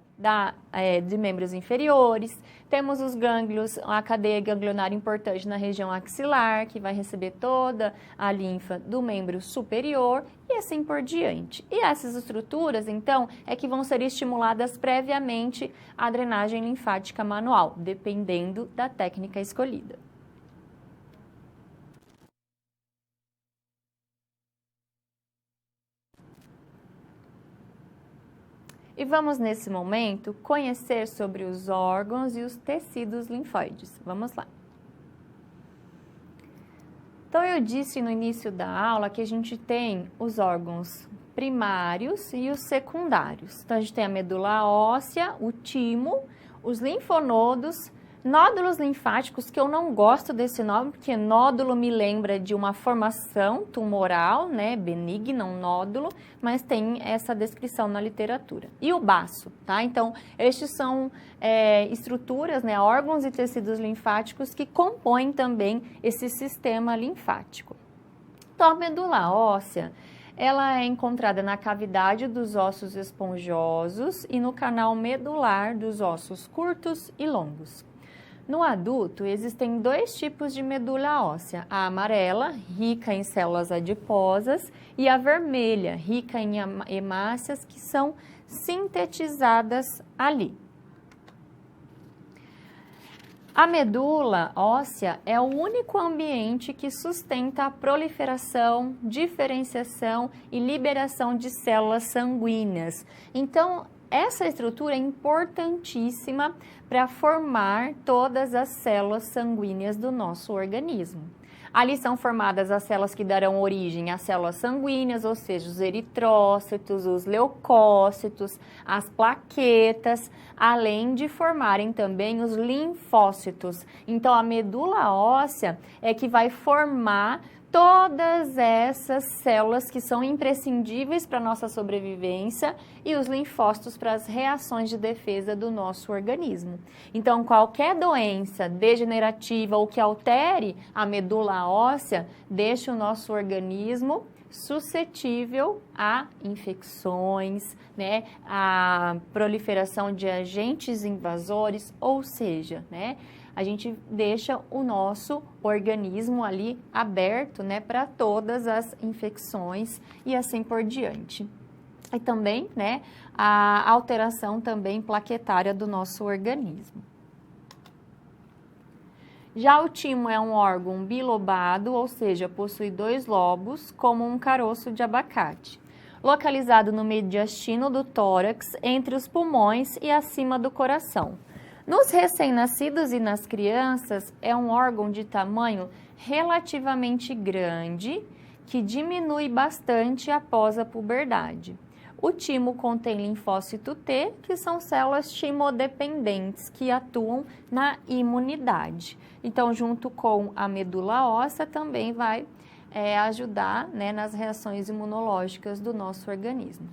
Speaker 1: de membros inferiores. Temos os gânglios, a cadeia ganglionar importante na região axilar, que vai receber toda a linfa do membro superior e assim por diante. E essas estruturas, então, é que vão ser estimuladas previamente à drenagem linfática manual, dependendo da técnica escolhida. E vamos, nesse momento, conhecer sobre os órgãos e os tecidos linfóides. Vamos lá. Então, eu disse no início da aula que a gente tem os órgãos primários e os secundários. Então, a gente tem a medula óssea, o timo, os linfonodos, nódulos linfáticos, que eu não gosto desse nome, porque nódulo me lembra de uma formação tumoral, né, benigna, um nódulo, mas tem essa descrição na literatura. E o baço, tá? Então, estes são estruturas, né, órgãos e tecidos linfáticos que compõem também esse sistema linfático. Então, a medula óssea, ela é encontrada na cavidade dos ossos esponjosos e no canal medular dos ossos curtos e longos. No adulto, existem dois tipos de medula óssea, a amarela, rica em células adiposas, e a vermelha, rica em hemácias, que são sintetizadas ali. A medula óssea é o único ambiente que sustenta a proliferação, diferenciação e liberação de células sanguíneas. Então, essa estrutura é importantíssima para formar todas as células sanguíneas do nosso organismo. Ali são formadas as células que darão origem às células sanguíneas, ou seja, os eritrócitos, os leucócitos, as plaquetas, além de formarem também os linfócitos. Então, a medula óssea é que vai formar todas essas células que são imprescindíveis para a nossa sobrevivência e os linfócitos para as reações de defesa do nosso organismo. Então, qualquer doença degenerativa ou que altere a medula óssea deixa o nosso organismo suscetível a infecções, né, a proliferação de agentes invasores, ou seja, né, a gente deixa o nosso organismo ali aberto, né, para todas as infecções e assim por diante. E também, né, a alteração também plaquetária do nosso organismo. Já o timo é um órgão bilobado, ou seja, possui dois lobos, como um caroço de abacate, localizado no mediastino do tórax, entre os pulmões e acima do coração. Nos recém-nascidos e nas crianças, é um órgão de tamanho relativamente grande, que diminui bastante após a puberdade. O timo contém linfócito T, que são células timodependentes, que atuam na imunidade. Então, junto com a medula óssea, também vai ajudar, né, nas reações imunológicas do nosso organismo.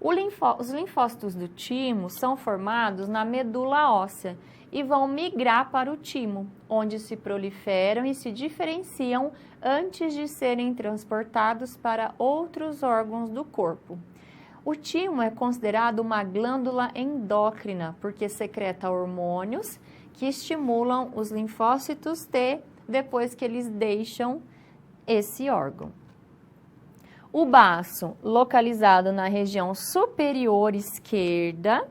Speaker 1: Os linfócitos do timo são formados na medula óssea e vão migrar para o timo, onde se proliferam e se diferenciam antes de serem transportados para outros órgãos do corpo. O timo é considerado uma glândula endócrina, porque secreta hormônios que estimulam os linfócitos T depois que eles deixam esse órgão. O baço, localizado na região superior esquerda,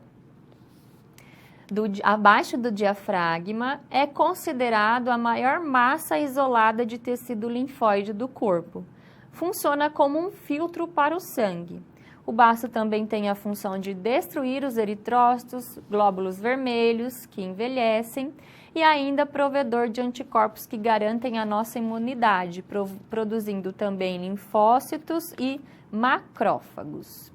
Speaker 1: abaixo do diafragma, é considerado a maior massa isolada de tecido linfóide do corpo. Funciona como um filtro para o sangue. O baço também tem a função de destruir os eritrócitos, glóbulos vermelhos, que envelhecem, e ainda provedor de anticorpos que garantem a nossa imunidade, produzindo também linfócitos e macrófagos.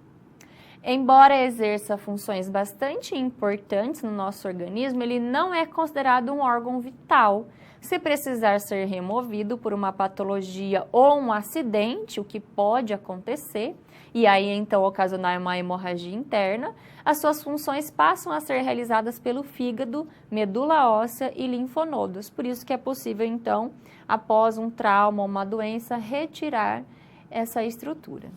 Speaker 1: Embora exerça funções bastante importantes no nosso organismo, ele não é considerado um órgão vital. Se precisar ser removido por uma patologia ou um acidente, o que pode acontecer, e aí então ocasionar uma hemorragia interna, as suas funções passam a ser realizadas pelo fígado, medula óssea e linfonodos. Por isso que é possível então, após um trauma ou uma doença, retirar essa estrutura.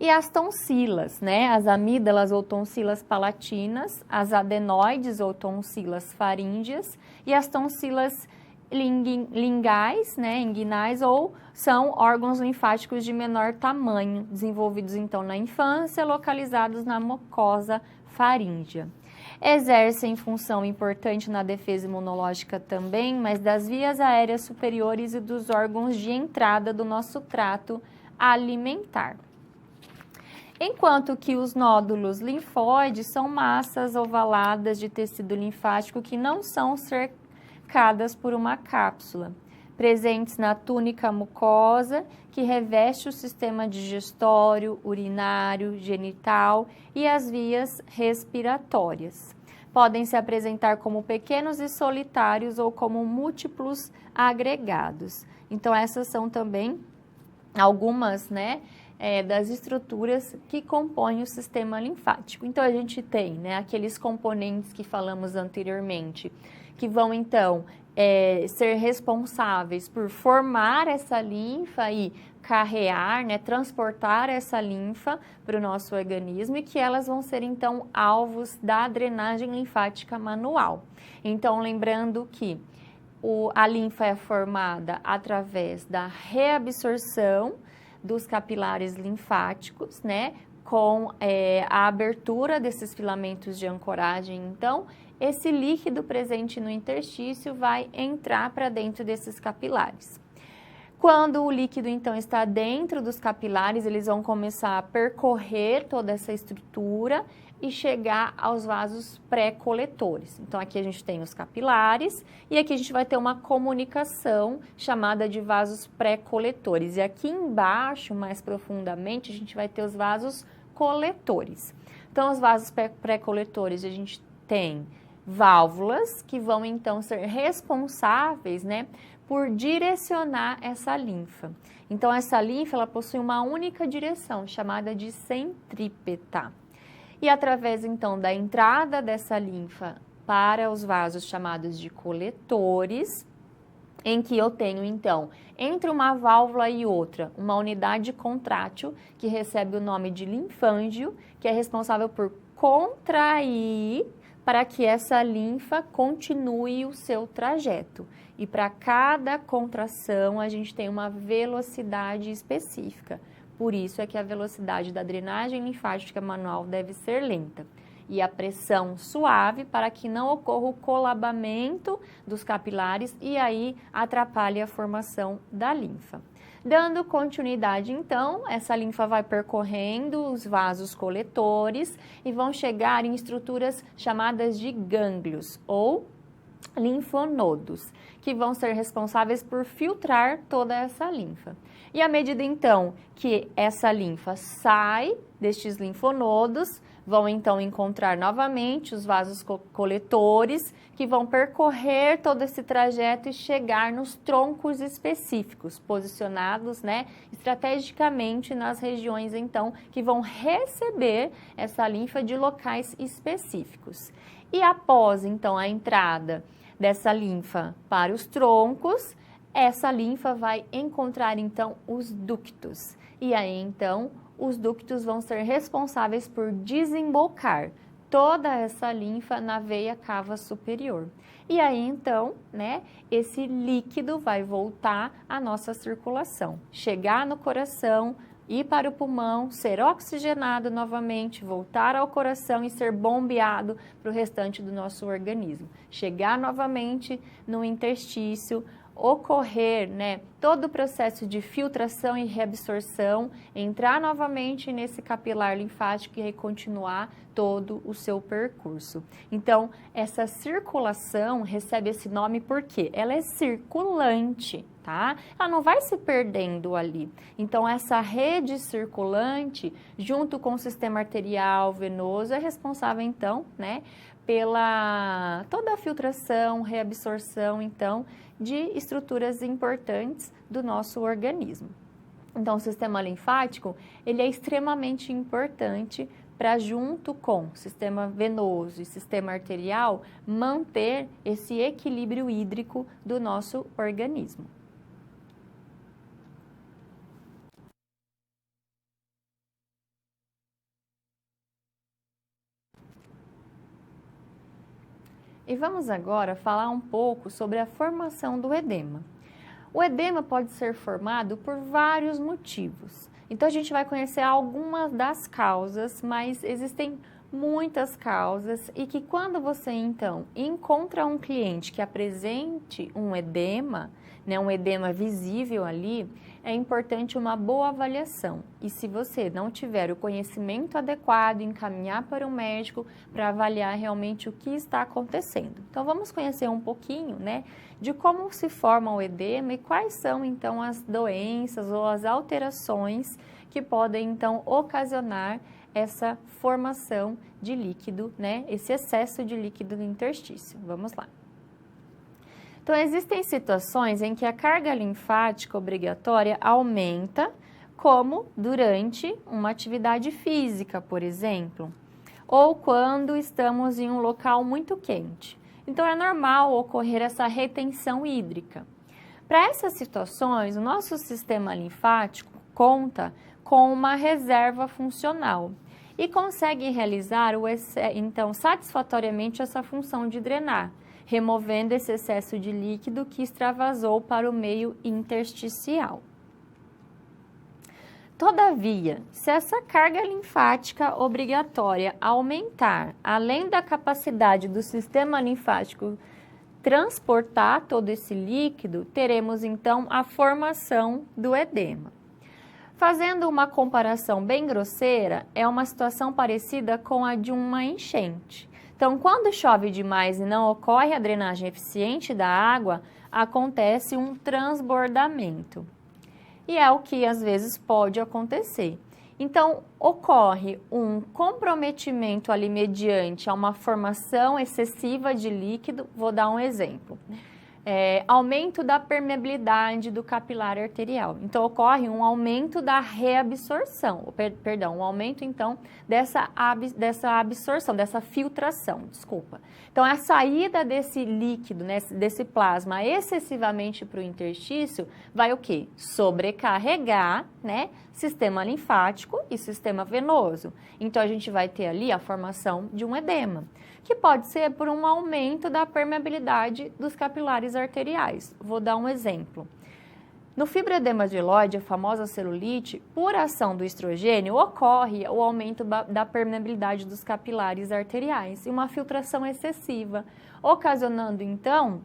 Speaker 1: E as tonsilas, né? As amígdalas ou tonsilas palatinas, as adenoides ou tonsilas faríngeas e as tonsilas lingais, né? Inguinais, ou são órgãos linfáticos de menor tamanho, desenvolvidos então na infância, localizados na mucosa faríngea. Exercem função importante na defesa imunológica também, mas das vias aéreas superiores e dos órgãos de entrada do nosso trato alimentar. Enquanto que os nódulos linfóides são massas ovaladas de tecido linfático que não são cercadas por uma cápsula, presentes na túnica mucosa que reveste o sistema digestório, urinário, genital e as vias respiratórias. Podem se apresentar como pequenos e solitários ou como múltiplos agregados. Então, essas são também algumas, né, das estruturas que compõem o sistema linfático. Então, a gente tem, né, aqueles componentes que falamos anteriormente, que vão, então, ser responsáveis por formar essa linfa e carrear, né, transportar essa linfa para o nosso organismo e que elas vão ser, então, alvos da drenagem linfática manual. Então, lembrando que a linfa é formada através da reabsorção dos capilares linfáticos, né, com a abertura desses filamentos de ancoragem. Então, esse líquido presente no interstício vai entrar para dentro desses capilares. Quando o líquido, então, está dentro dos capilares, eles vão começar a percorrer toda essa estrutura e chegar aos vasos pré-coletores. Então, aqui a gente tem os capilares e aqui a gente vai ter uma comunicação chamada de vasos pré-coletores. E aqui embaixo, mais profundamente, a gente vai ter os vasos coletores. Então, os vasos pré-coletores, a gente tem válvulas que vão, então, ser responsáveis, né, por direcionar essa linfa. Então, essa linfa, ela possui uma única direção, chamada de centrípeta. E através, então, da entrada dessa linfa para os vasos chamados de coletores, em que eu tenho, então, entre uma válvula e outra, uma unidade contrátil, que recebe o nome de linfângio, que é responsável por contrair para que essa linfa continue o seu trajeto. E para cada contração, a gente tem uma velocidade específica. Por isso é que a velocidade da drenagem linfática manual deve ser lenta. E a pressão suave para que não ocorra o colabamento dos capilares e aí atrapalhe a formação da linfa. Dando continuidade, então, essa linfa vai percorrendo os vasos coletores e vão chegar em estruturas chamadas de gânglios ou linfonodos, que vão ser responsáveis por filtrar toda essa linfa. E à medida, então, que essa linfa sai destes linfonodos, vão, então, encontrar novamente os vasos coletores, que vão percorrer todo esse trajeto e chegar nos troncos específicos, posicionados, né, estrategicamente nas regiões, então, que vão receber essa linfa de locais específicos. E após, então, a entrada dessa linfa para os troncos, essa linfa vai encontrar, então, os ductos. E aí, então, os ductos vão ser responsáveis por desembocar toda essa linfa na veia cava superior. E aí, então, né, esse líquido vai voltar à nossa circulação, chegar no coração, ir para o pulmão, ser oxigenado novamente, voltar ao coração e ser bombeado para o restante do nosso organismo. Chegar novamente no interstício, ocorrer, né, todo o processo de filtração e reabsorção, entrar novamente nesse capilar linfático e continuar todo o seu percurso. Então, essa circulação recebe esse nome porque ela é circulante, tá? Ela não vai se perdendo ali. Então, essa rede circulante, junto com o sistema arterial, venoso, é responsável, então, né, pela toda a filtração, reabsorção, então, de estruturas importantes do nosso organismo. Então, o sistema linfático, ele é extremamente importante para, junto com o sistema venoso e sistema arterial, manter esse equilíbrio hídrico do nosso organismo. E vamos agora falar um pouco sobre a formação do edema. O edema pode ser formado por vários motivos. Então, a gente vai conhecer algumas das causas, mas existem muitas causas e que quando você, então, encontra um cliente que apresente um edema, né, um edema visível ali, é importante uma boa avaliação. E se você não tiver o conhecimento adequado, encaminhar para o médico para avaliar realmente o que está acontecendo. Então, vamos conhecer um pouquinho, né, de como se forma o edema e quais são, então, as doenças ou as alterações que podem, então, ocasionar essa formação de líquido, né, esse excesso de líquido no interstício. Vamos lá. Então, existem situações em que a carga linfática obrigatória aumenta, como durante uma atividade física, por exemplo, ou quando estamos em um local muito quente. Então, é normal ocorrer essa retenção hídrica. Para essas situações, o nosso sistema linfático conta com uma reserva funcional e consegue realizar, então, satisfatoriamente essa função de drenar, removendo esse excesso de líquido que extravasou para o meio intersticial. Todavia, se essa carga linfática obrigatória aumentar, além da capacidade do sistema linfático transportar todo esse líquido, teremos então a formação do edema. Fazendo uma comparação bem grosseira, é uma situação parecida com a de uma enchente. Então, quando chove demais e não ocorre a drenagem eficiente da água, acontece um transbordamento. E é o que às vezes pode acontecer. Então, ocorre um comprometimento ali mediante a uma formação excessiva de líquido. Vou dar um exemplo. Aumento da permeabilidade do capilar arterial. Então, ocorre um aumento da reabsorção, um aumento, então, dessa absorção, dessa filtração, desculpa. Então, a saída desse líquido, né, desse plasma excessivamente para o interstício, vai o quê? Sobrecarregar, né, sistema linfático e sistema venoso. Então, a gente vai ter ali a formação de um edema, que pode ser por um aumento da permeabilidade dos capilares arteriais. Vou dar um exemplo. No fibroedema geloide, a famosa celulite, por ação do estrogênio, ocorre o aumento da permeabilidade dos capilares arteriais e uma filtração excessiva, ocasionando, então,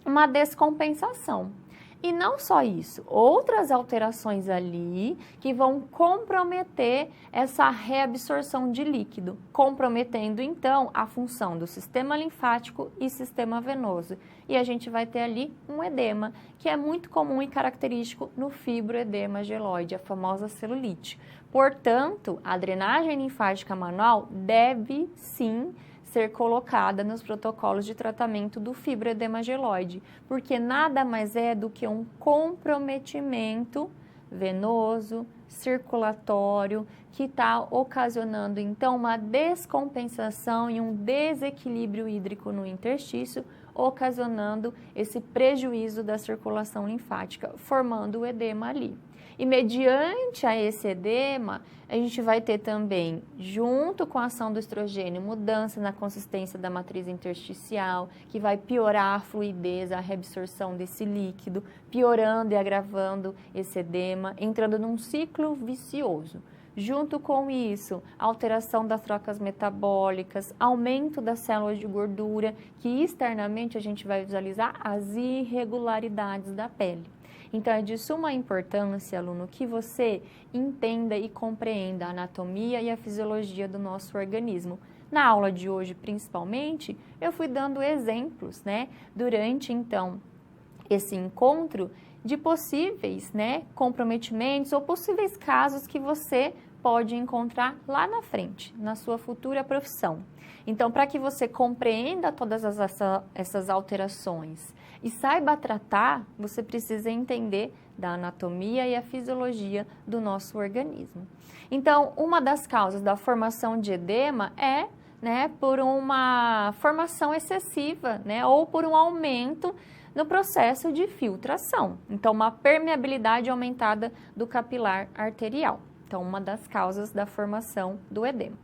Speaker 1: uma descompensação. E não só isso, outras alterações ali que vão comprometer essa reabsorção de líquido, comprometendo então a função do sistema linfático e sistema venoso. E a gente vai ter ali um edema, que é muito comum e característico no fibroedema geloide, a famosa celulite. Portanto, a drenagem linfática manual deve sim ser colocada nos protocolos de tratamento do fibroedema geloide, porque nada mais é do que um comprometimento venoso, circulatório, que está ocasionando então uma descompensação e um desequilíbrio hídrico no interstício, ocasionando esse prejuízo da circulação linfática, formando o edema ali. E mediante a esse edema, a gente vai ter também, junto com a ação do estrogênio, mudança na consistência da matriz intersticial, que vai piorar a fluidez, a reabsorção desse líquido, piorando e agravando esse edema, entrando num ciclo vicioso. Junto com isso, alteração das trocas metabólicas, aumento das células de gordura, que externamente a gente vai visualizar as irregularidades da pele. Então, é de suma importância, aluno, que você entenda e compreenda a anatomia e a fisiologia do nosso organismo. Na aula de hoje, principalmente, eu fui dando exemplos, né, durante, então, esse encontro de possíveis, né, comprometimentos ou possíveis casos que você pode encontrar lá na frente, na sua futura profissão. Então, para que você compreenda todas essas alterações e saiba tratar, você precisa entender da anatomia e a fisiologia do nosso organismo. Então, uma das causas da formação de edema é, né, por uma formação excessiva, né, ou por um aumento no processo de filtração. Então, uma permeabilidade aumentada do capilar arterial. Então, uma das causas da formação do edema.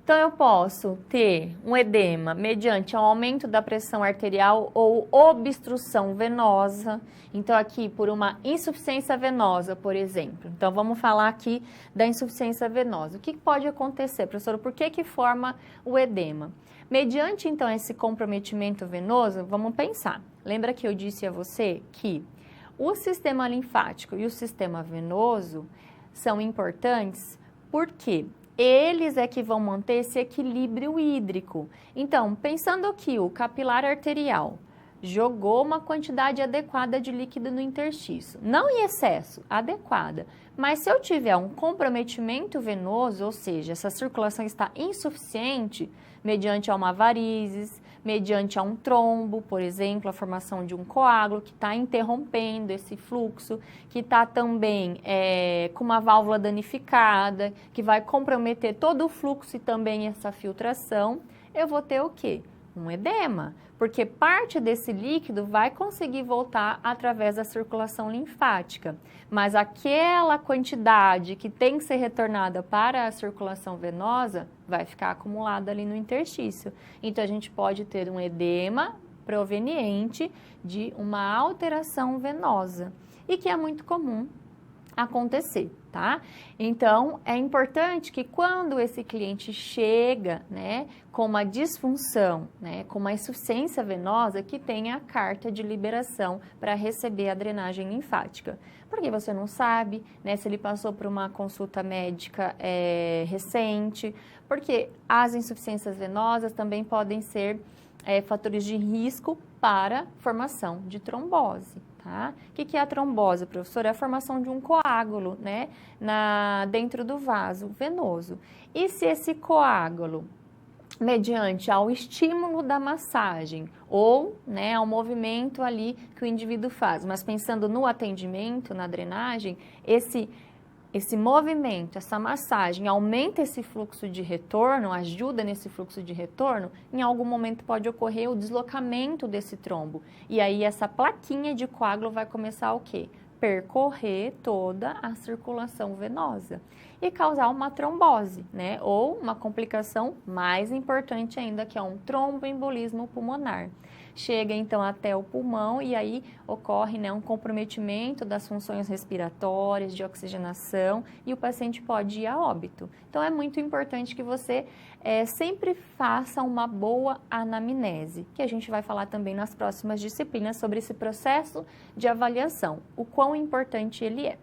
Speaker 1: Então, eu posso ter um edema mediante um aumento da pressão arterial ou obstrução venosa. Então, aqui, por uma insuficiência venosa, por exemplo. Então, vamos falar aqui da insuficiência venosa. O que pode acontecer, professora? Por que forma o edema? Mediante, então, esse comprometimento venoso, vamos pensar. Lembra que eu disse a você que o sistema linfático e o sistema venoso são importantes porque eles é que vão manter esse equilíbrio hídrico. Então, pensando que o capilar arterial jogou uma quantidade adequada de líquido no interstício, não em excesso, adequada, mas se eu tiver um comprometimento venoso, ou seja, essa circulação está insuficiente, mediante a uma varizes, mediante a um trombo, por exemplo, a formação de um coágulo que está interrompendo esse fluxo, que está também com uma válvula danificada, que vai comprometer todo o fluxo e também essa filtração, eu vou ter o quê? Um edema, porque parte desse líquido vai conseguir voltar através da circulação linfática, mas aquela quantidade que tem que ser retornada para a circulação venosa vai ficar acumulada ali no interstício. Então, a gente pode ter um edema proveniente de uma alteração venosa e que é muito comum acontecer, tá? Então, é importante que quando esse cliente chega, né, com uma disfunção, né, com uma insuficiência venosa, que tenha a carta de liberação para receber a drenagem linfática. Porque você não sabe, né, se ele passou por uma consulta médica recente, porque as insuficiências venosas também podem ser fatores de risco para formação de trombose. Tá? O que é a trombose, professor? É a formação de um coágulo, né, dentro do vaso venoso. E se esse coágulo, mediante ao estímulo da massagem ou, né, ao movimento ali que o indivíduo faz, mas pensando no atendimento, na drenagem, esse movimento, essa massagem aumenta esse fluxo de retorno, ajuda nesse fluxo de retorno, em algum momento pode ocorrer o deslocamento desse trombo. E aí essa plaquinha de coágulo vai começar o quê? Percorrer toda a circulação venosa e causar uma trombose, né? Ou uma complicação mais importante ainda, que é um tromboembolismo pulmonar. Chega então até o pulmão e aí ocorre, né, um comprometimento das funções respiratórias, de oxigenação e o paciente pode ir a óbito. Então é muito importante que você sempre faça uma boa anamnese, que a gente vai falar também nas próximas disciplinas sobre esse processo de avaliação, o quão importante ele é.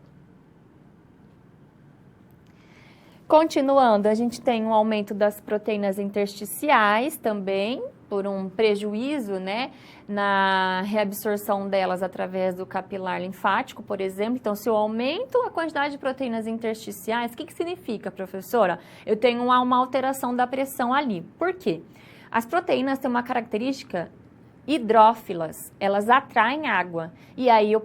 Speaker 1: Continuando, a gente tem um aumento das proteínas intersticiais também, por um prejuízo, né, na reabsorção delas através do capilar linfático, por exemplo. Então, se eu aumento a quantidade de proteínas intersticiais, o que significa, professora? Eu tenho uma alteração da pressão ali. Por quê? As proteínas têm uma característica hidrófilas, elas atraem água e aí eu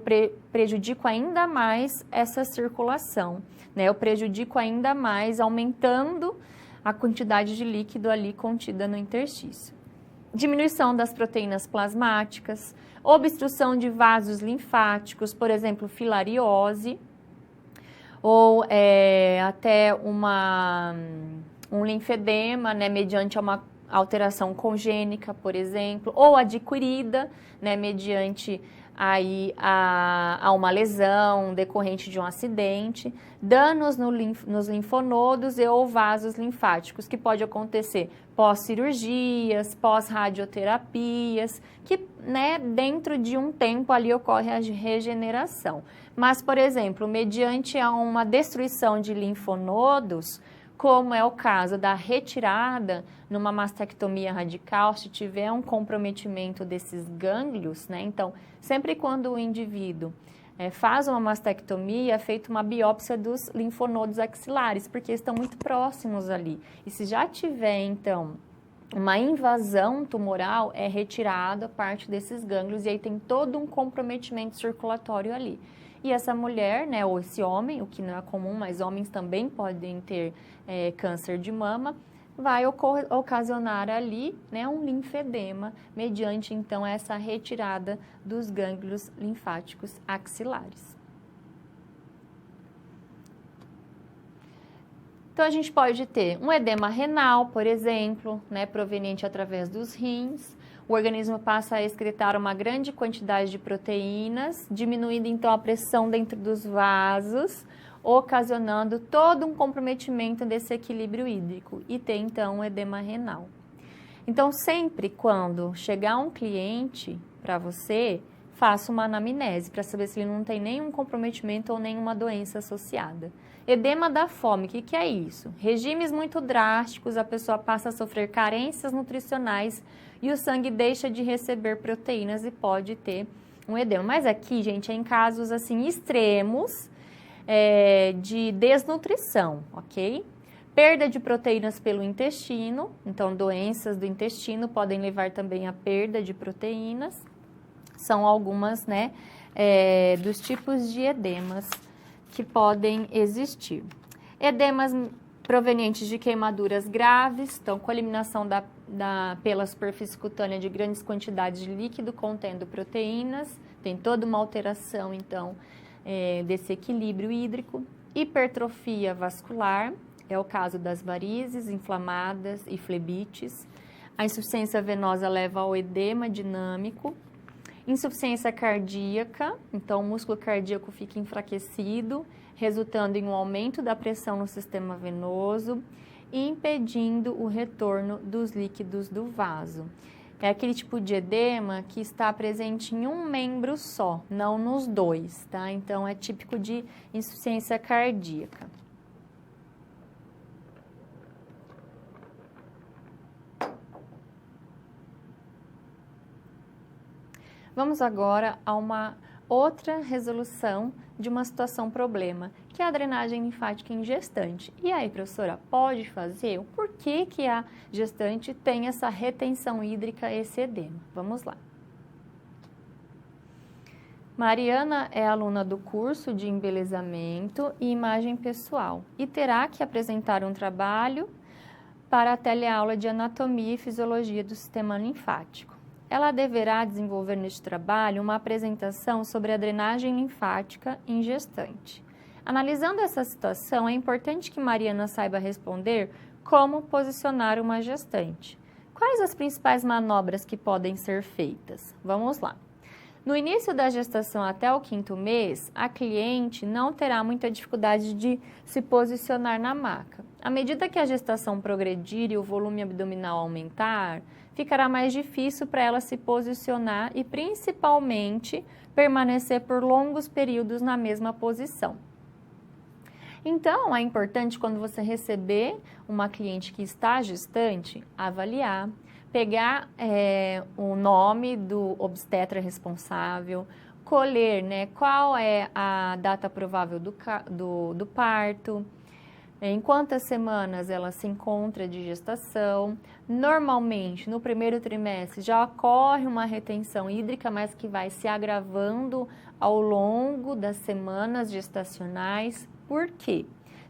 Speaker 1: prejudico ainda mais essa circulação, né? Eu prejudico ainda mais aumentando a quantidade de líquido ali contida no interstício. Diminuição das proteínas plasmáticas, obstrução de vasos linfáticos, por exemplo, filariose, ou até um linfedema, né, mediante uma alteração congênica, por exemplo, ou adquirida, né, mediante aí a uma lesão decorrente de um acidente, danos nos linfonodos e ou vasos linfáticos, que pode acontecer pós-cirurgias, pós-radioterapias, que, né, dentro de um tempo ali ocorre a regeneração. Mas, por exemplo, mediante uma destruição de linfonodos, como é o caso da retirada numa mastectomia radical, se tiver um comprometimento desses gânglios, né? Então, sempre quando o indivíduo faz uma mastectomia, é feita uma biópsia dos linfonodos axilares, porque estão muito próximos ali. E se já tiver, então, uma invasão tumoral, é retirada parte desses gânglios e aí tem todo um comprometimento circulatório ali. E essa mulher, né, ou esse homem, o que não é comum, mas homens também podem ter câncer de mama, vai ocasionar ali, né, um linfedema, mediante então essa retirada dos gânglios linfáticos axilares. Então, a gente pode ter um edema renal, por exemplo, né, proveniente através dos rins. O organismo passa a excretar uma grande quantidade de proteínas, diminuindo então a pressão dentro dos vasos, ocasionando todo um comprometimento desse equilíbrio hídrico e tem então um edema renal. Então, sempre quando chegar um cliente para você, faça uma anamnese para saber se ele não tem nenhum comprometimento ou nenhuma doença associada. Edema da fome, o que é isso? Regimes muito drásticos, a pessoa passa a sofrer carências nutricionais e o sangue deixa de receber proteínas e pode ter um edema. Mas aqui, gente, é em casos assim extremos de desnutrição, ok? Perda de proteínas pelo intestino, então doenças do intestino podem levar também à perda de proteínas. São algumas, né, dos tipos de edemas que podem existir. Edemas provenientes de queimaduras graves, então com eliminação pela superfície cutânea de grandes quantidades de líquido contendo proteínas, tem toda uma alteração, então, desse equilíbrio hídrico. Hipertrofia vascular, é o caso das varizes inflamadas e flebites. A insuficiência venosa leva ao edema dinâmico. Insuficiência cardíaca, então o músculo cardíaco fica enfraquecido, resultando em um aumento da pressão no sistema venoso e impedindo o retorno dos líquidos do vaso. É aquele tipo de edema que está presente em um membro só, não nos dois, tá? Então é típico de insuficiência cardíaca. Vamos agora a uma outra resolução de uma situação problema, que é a drenagem linfática em gestante. E aí, professora, pode fazer? Por que a gestante tem essa retenção hídrica, esse edema? Vamos lá. Mariana é aluna do curso de embelezamento e imagem pessoal e terá que apresentar um trabalho para a teleaula de anatomia e fisiologia do sistema linfático. Ela deverá desenvolver neste trabalho uma apresentação sobre a drenagem linfática em gestante. Analisando essa situação, é importante que Mariana saiba responder como posicionar uma gestante. Quais as principais manobras que podem ser feitas? Vamos lá. No início da gestação até o 5º mês, a cliente não terá muita dificuldade de se posicionar na maca. À medida que a gestação progredir e o volume abdominal aumentar, ficará mais difícil para ela se posicionar e, principalmente, permanecer por longos períodos na mesma posição. Então, é importante, quando você receber uma cliente que está gestante, avaliar, pegar o nome do obstetra responsável, colher, né, qual é a data provável do parto, em quantas semanas ela se encontra de gestação. Normalmente, no primeiro trimestre, já ocorre uma retenção hídrica, mas que vai se agravando ao longo das semanas gestacionais. Por quê?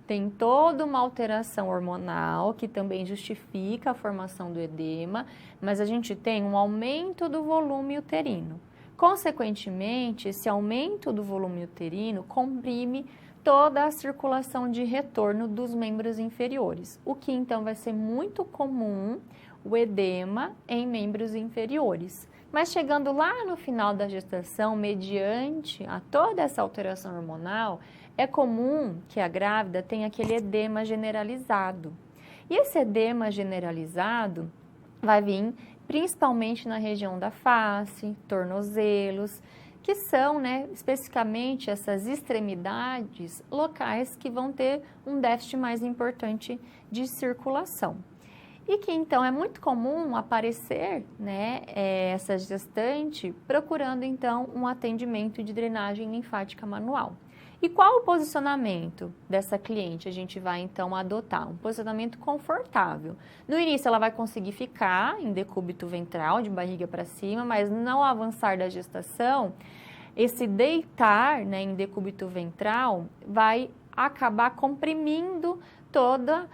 Speaker 1: tem toda uma alteração hormonal que também justifica a formação do edema, mas a gente tem um aumento do volume uterino. Consequentemente, esse aumento do volume uterino comprime toda a circulação de retorno dos membros inferiores, o que então vai ser muito comum o edema em membros inferiores. Mas chegando lá no final da gestação, mediante a toda essa alteração hormonal, é comum que a grávida tenha aquele edema generalizado. E esse edema generalizado vai vir principalmente na região da face, tornozelos, que são, especificamente essas extremidades locais que vão ter um déficit mais importante de circulação. E que então é muito comum aparecer, essa gestante procurando então um atendimento de drenagem linfática manual. E qual o posicionamento dessa cliente a gente vai então adotar? Um posicionamento confortável. No início ela vai conseguir ficar em decúbito ventral, de barriga para cima, mas no avançar da gestação, esse deitar em decúbito ventral vai acabar comprimindo toda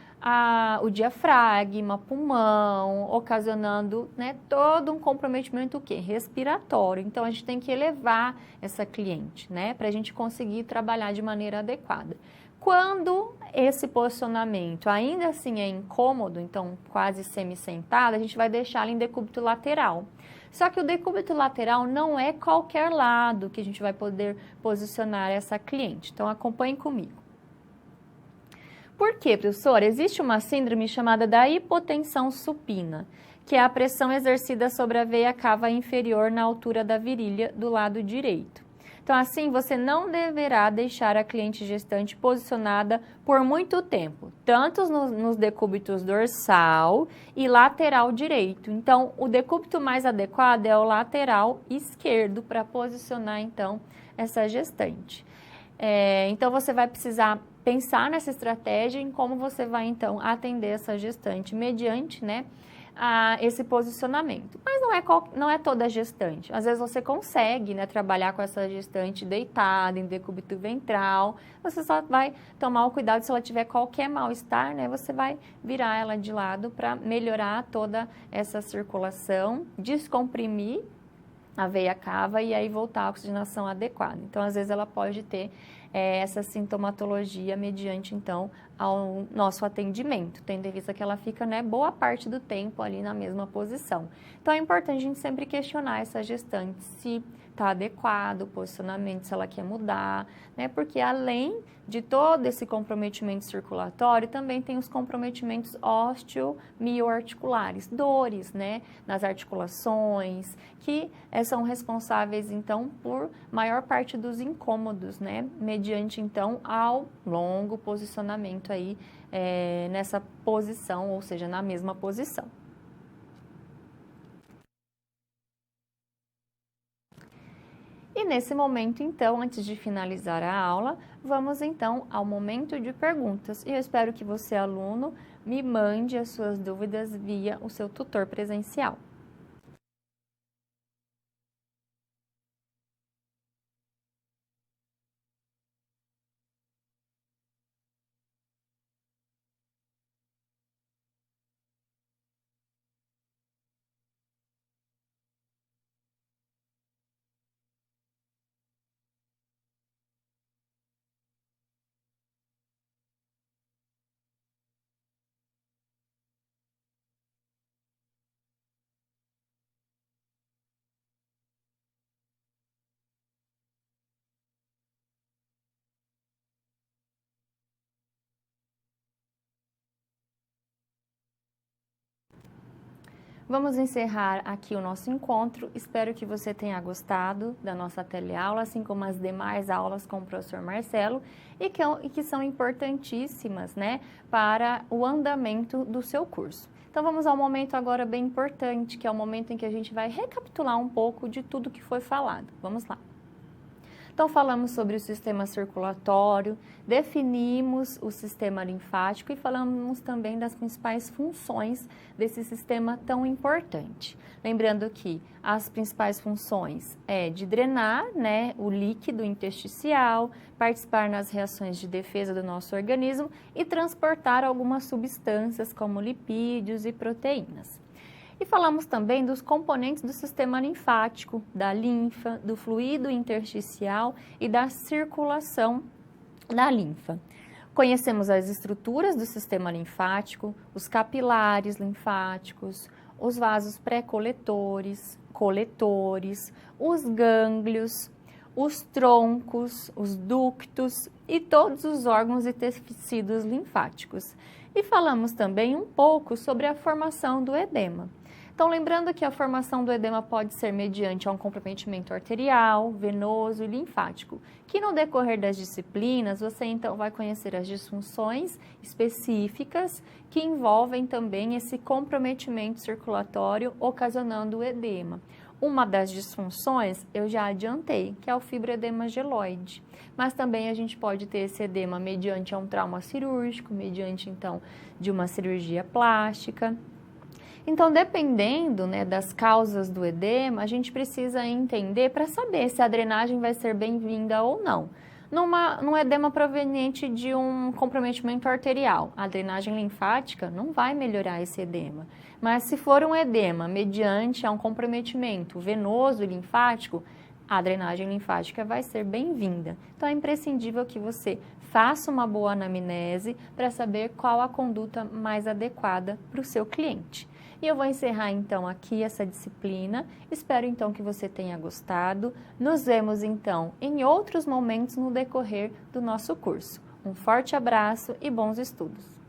Speaker 1: o diafragma, pulmão, ocasionando todo um comprometimento respiratório. Então, a gente tem que elevar essa cliente, para a gente conseguir trabalhar de maneira adequada. Quando esse posicionamento ainda assim é incômodo, então quase semi-sentada, a gente vai deixá-la em decúbito lateral. Só que o decúbito lateral não é qualquer lado que a gente vai poder posicionar essa cliente. Então, acompanhe comigo. Por quê, professora? Existe uma síndrome chamada da hipotensão supina, que é a pressão exercida sobre a veia cava inferior na altura da virilha do lado direito. Então, assim, você não deverá deixar a cliente gestante posicionada por muito tempo, tanto nos decúbitos dorsal e lateral direito. Então, o decúbito mais adequado é o lateral esquerdo para posicionar, então, essa gestante. Então, você vai precisar pensar nessa estratégia em como você vai, então, atender essa gestante mediante, esse posicionamento. Mas não é toda gestante. Às vezes você consegue, trabalhar com essa gestante deitada, em decúbito ventral. Você só vai tomar o cuidado se ela tiver qualquer mal-estar, você vai virar ela de lado para melhorar toda essa circulação, descomprimir a veia cava e aí voltar à oxigenação adequada. Então, às vezes ela pode ter essa sintomatologia mediante, então, ao nosso atendimento, tendo em vista que ela fica, boa parte do tempo ali na mesma posição. Então, é importante a gente sempre questionar essa gestante se está adequado o posicionamento, se ela quer mudar, porque além de todo esse comprometimento circulatório, também tem os comprometimentos osteomioarticulares, dores, nas articulações, que são responsáveis, então, por maior parte dos incômodos, mediante, então, ao longo posicionamento aí nessa posição, ou seja, na mesma posição. E nesse momento, então, antes de finalizar a aula, vamos então ao momento de perguntas. E eu espero que você, aluno, me mande as suas dúvidas via o seu tutor presencial. Vamos encerrar aqui o nosso encontro. Espero que você tenha gostado da nossa teleaula, assim como as demais aulas com o professor Marcelo, e que são importantíssimas, para o andamento do seu curso. Então, vamos ao momento agora bem importante, que é o momento em que a gente vai recapitular um pouco de tudo que foi falado. Vamos lá. Então, falamos sobre o sistema circulatório, definimos o sistema linfático e falamos também das principais funções desse sistema tão importante. Lembrando que as principais funções é de drenar, né, o líquido intersticial, participar nas reações de defesa do nosso organismo e transportar algumas substâncias como lipídios e proteínas. E falamos também dos componentes do sistema linfático, da linfa, do fluido intersticial e da circulação da linfa. Conhecemos as estruturas do sistema linfático, os capilares linfáticos, os vasos pré-coletores, coletores, os gânglios, os troncos, os ductos e todos os órgãos e tecidos linfáticos. E falamos também um pouco sobre a formação do edema. Então, lembrando que a formação do edema pode ser mediante um comprometimento arterial, venoso e linfático, que no decorrer das disciplinas você então vai conhecer as disfunções específicas que envolvem também esse comprometimento circulatório ocasionando o edema. Uma das disfunções eu já adiantei, que é o fibroedema geloide, mas também a gente pode ter esse edema mediante um trauma cirúrgico, mediante então de uma cirurgia plástica. Então, dependendo, né, das causas do edema, a gente precisa entender para saber se a drenagem vai ser bem-vinda ou não. Num edema proveniente de um comprometimento arterial, a drenagem linfática não vai melhorar esse edema. Mas se for um edema mediante um comprometimento venoso e linfático, a drenagem linfática vai ser bem-vinda. Então, é imprescindível que você faça uma boa anamnese para saber qual a conduta mais adequada para o seu cliente. E eu vou encerrar então aqui essa disciplina. Espero então que você tenha gostado. Nos vemos então em outros momentos no decorrer do nosso curso. Um forte abraço e bons estudos!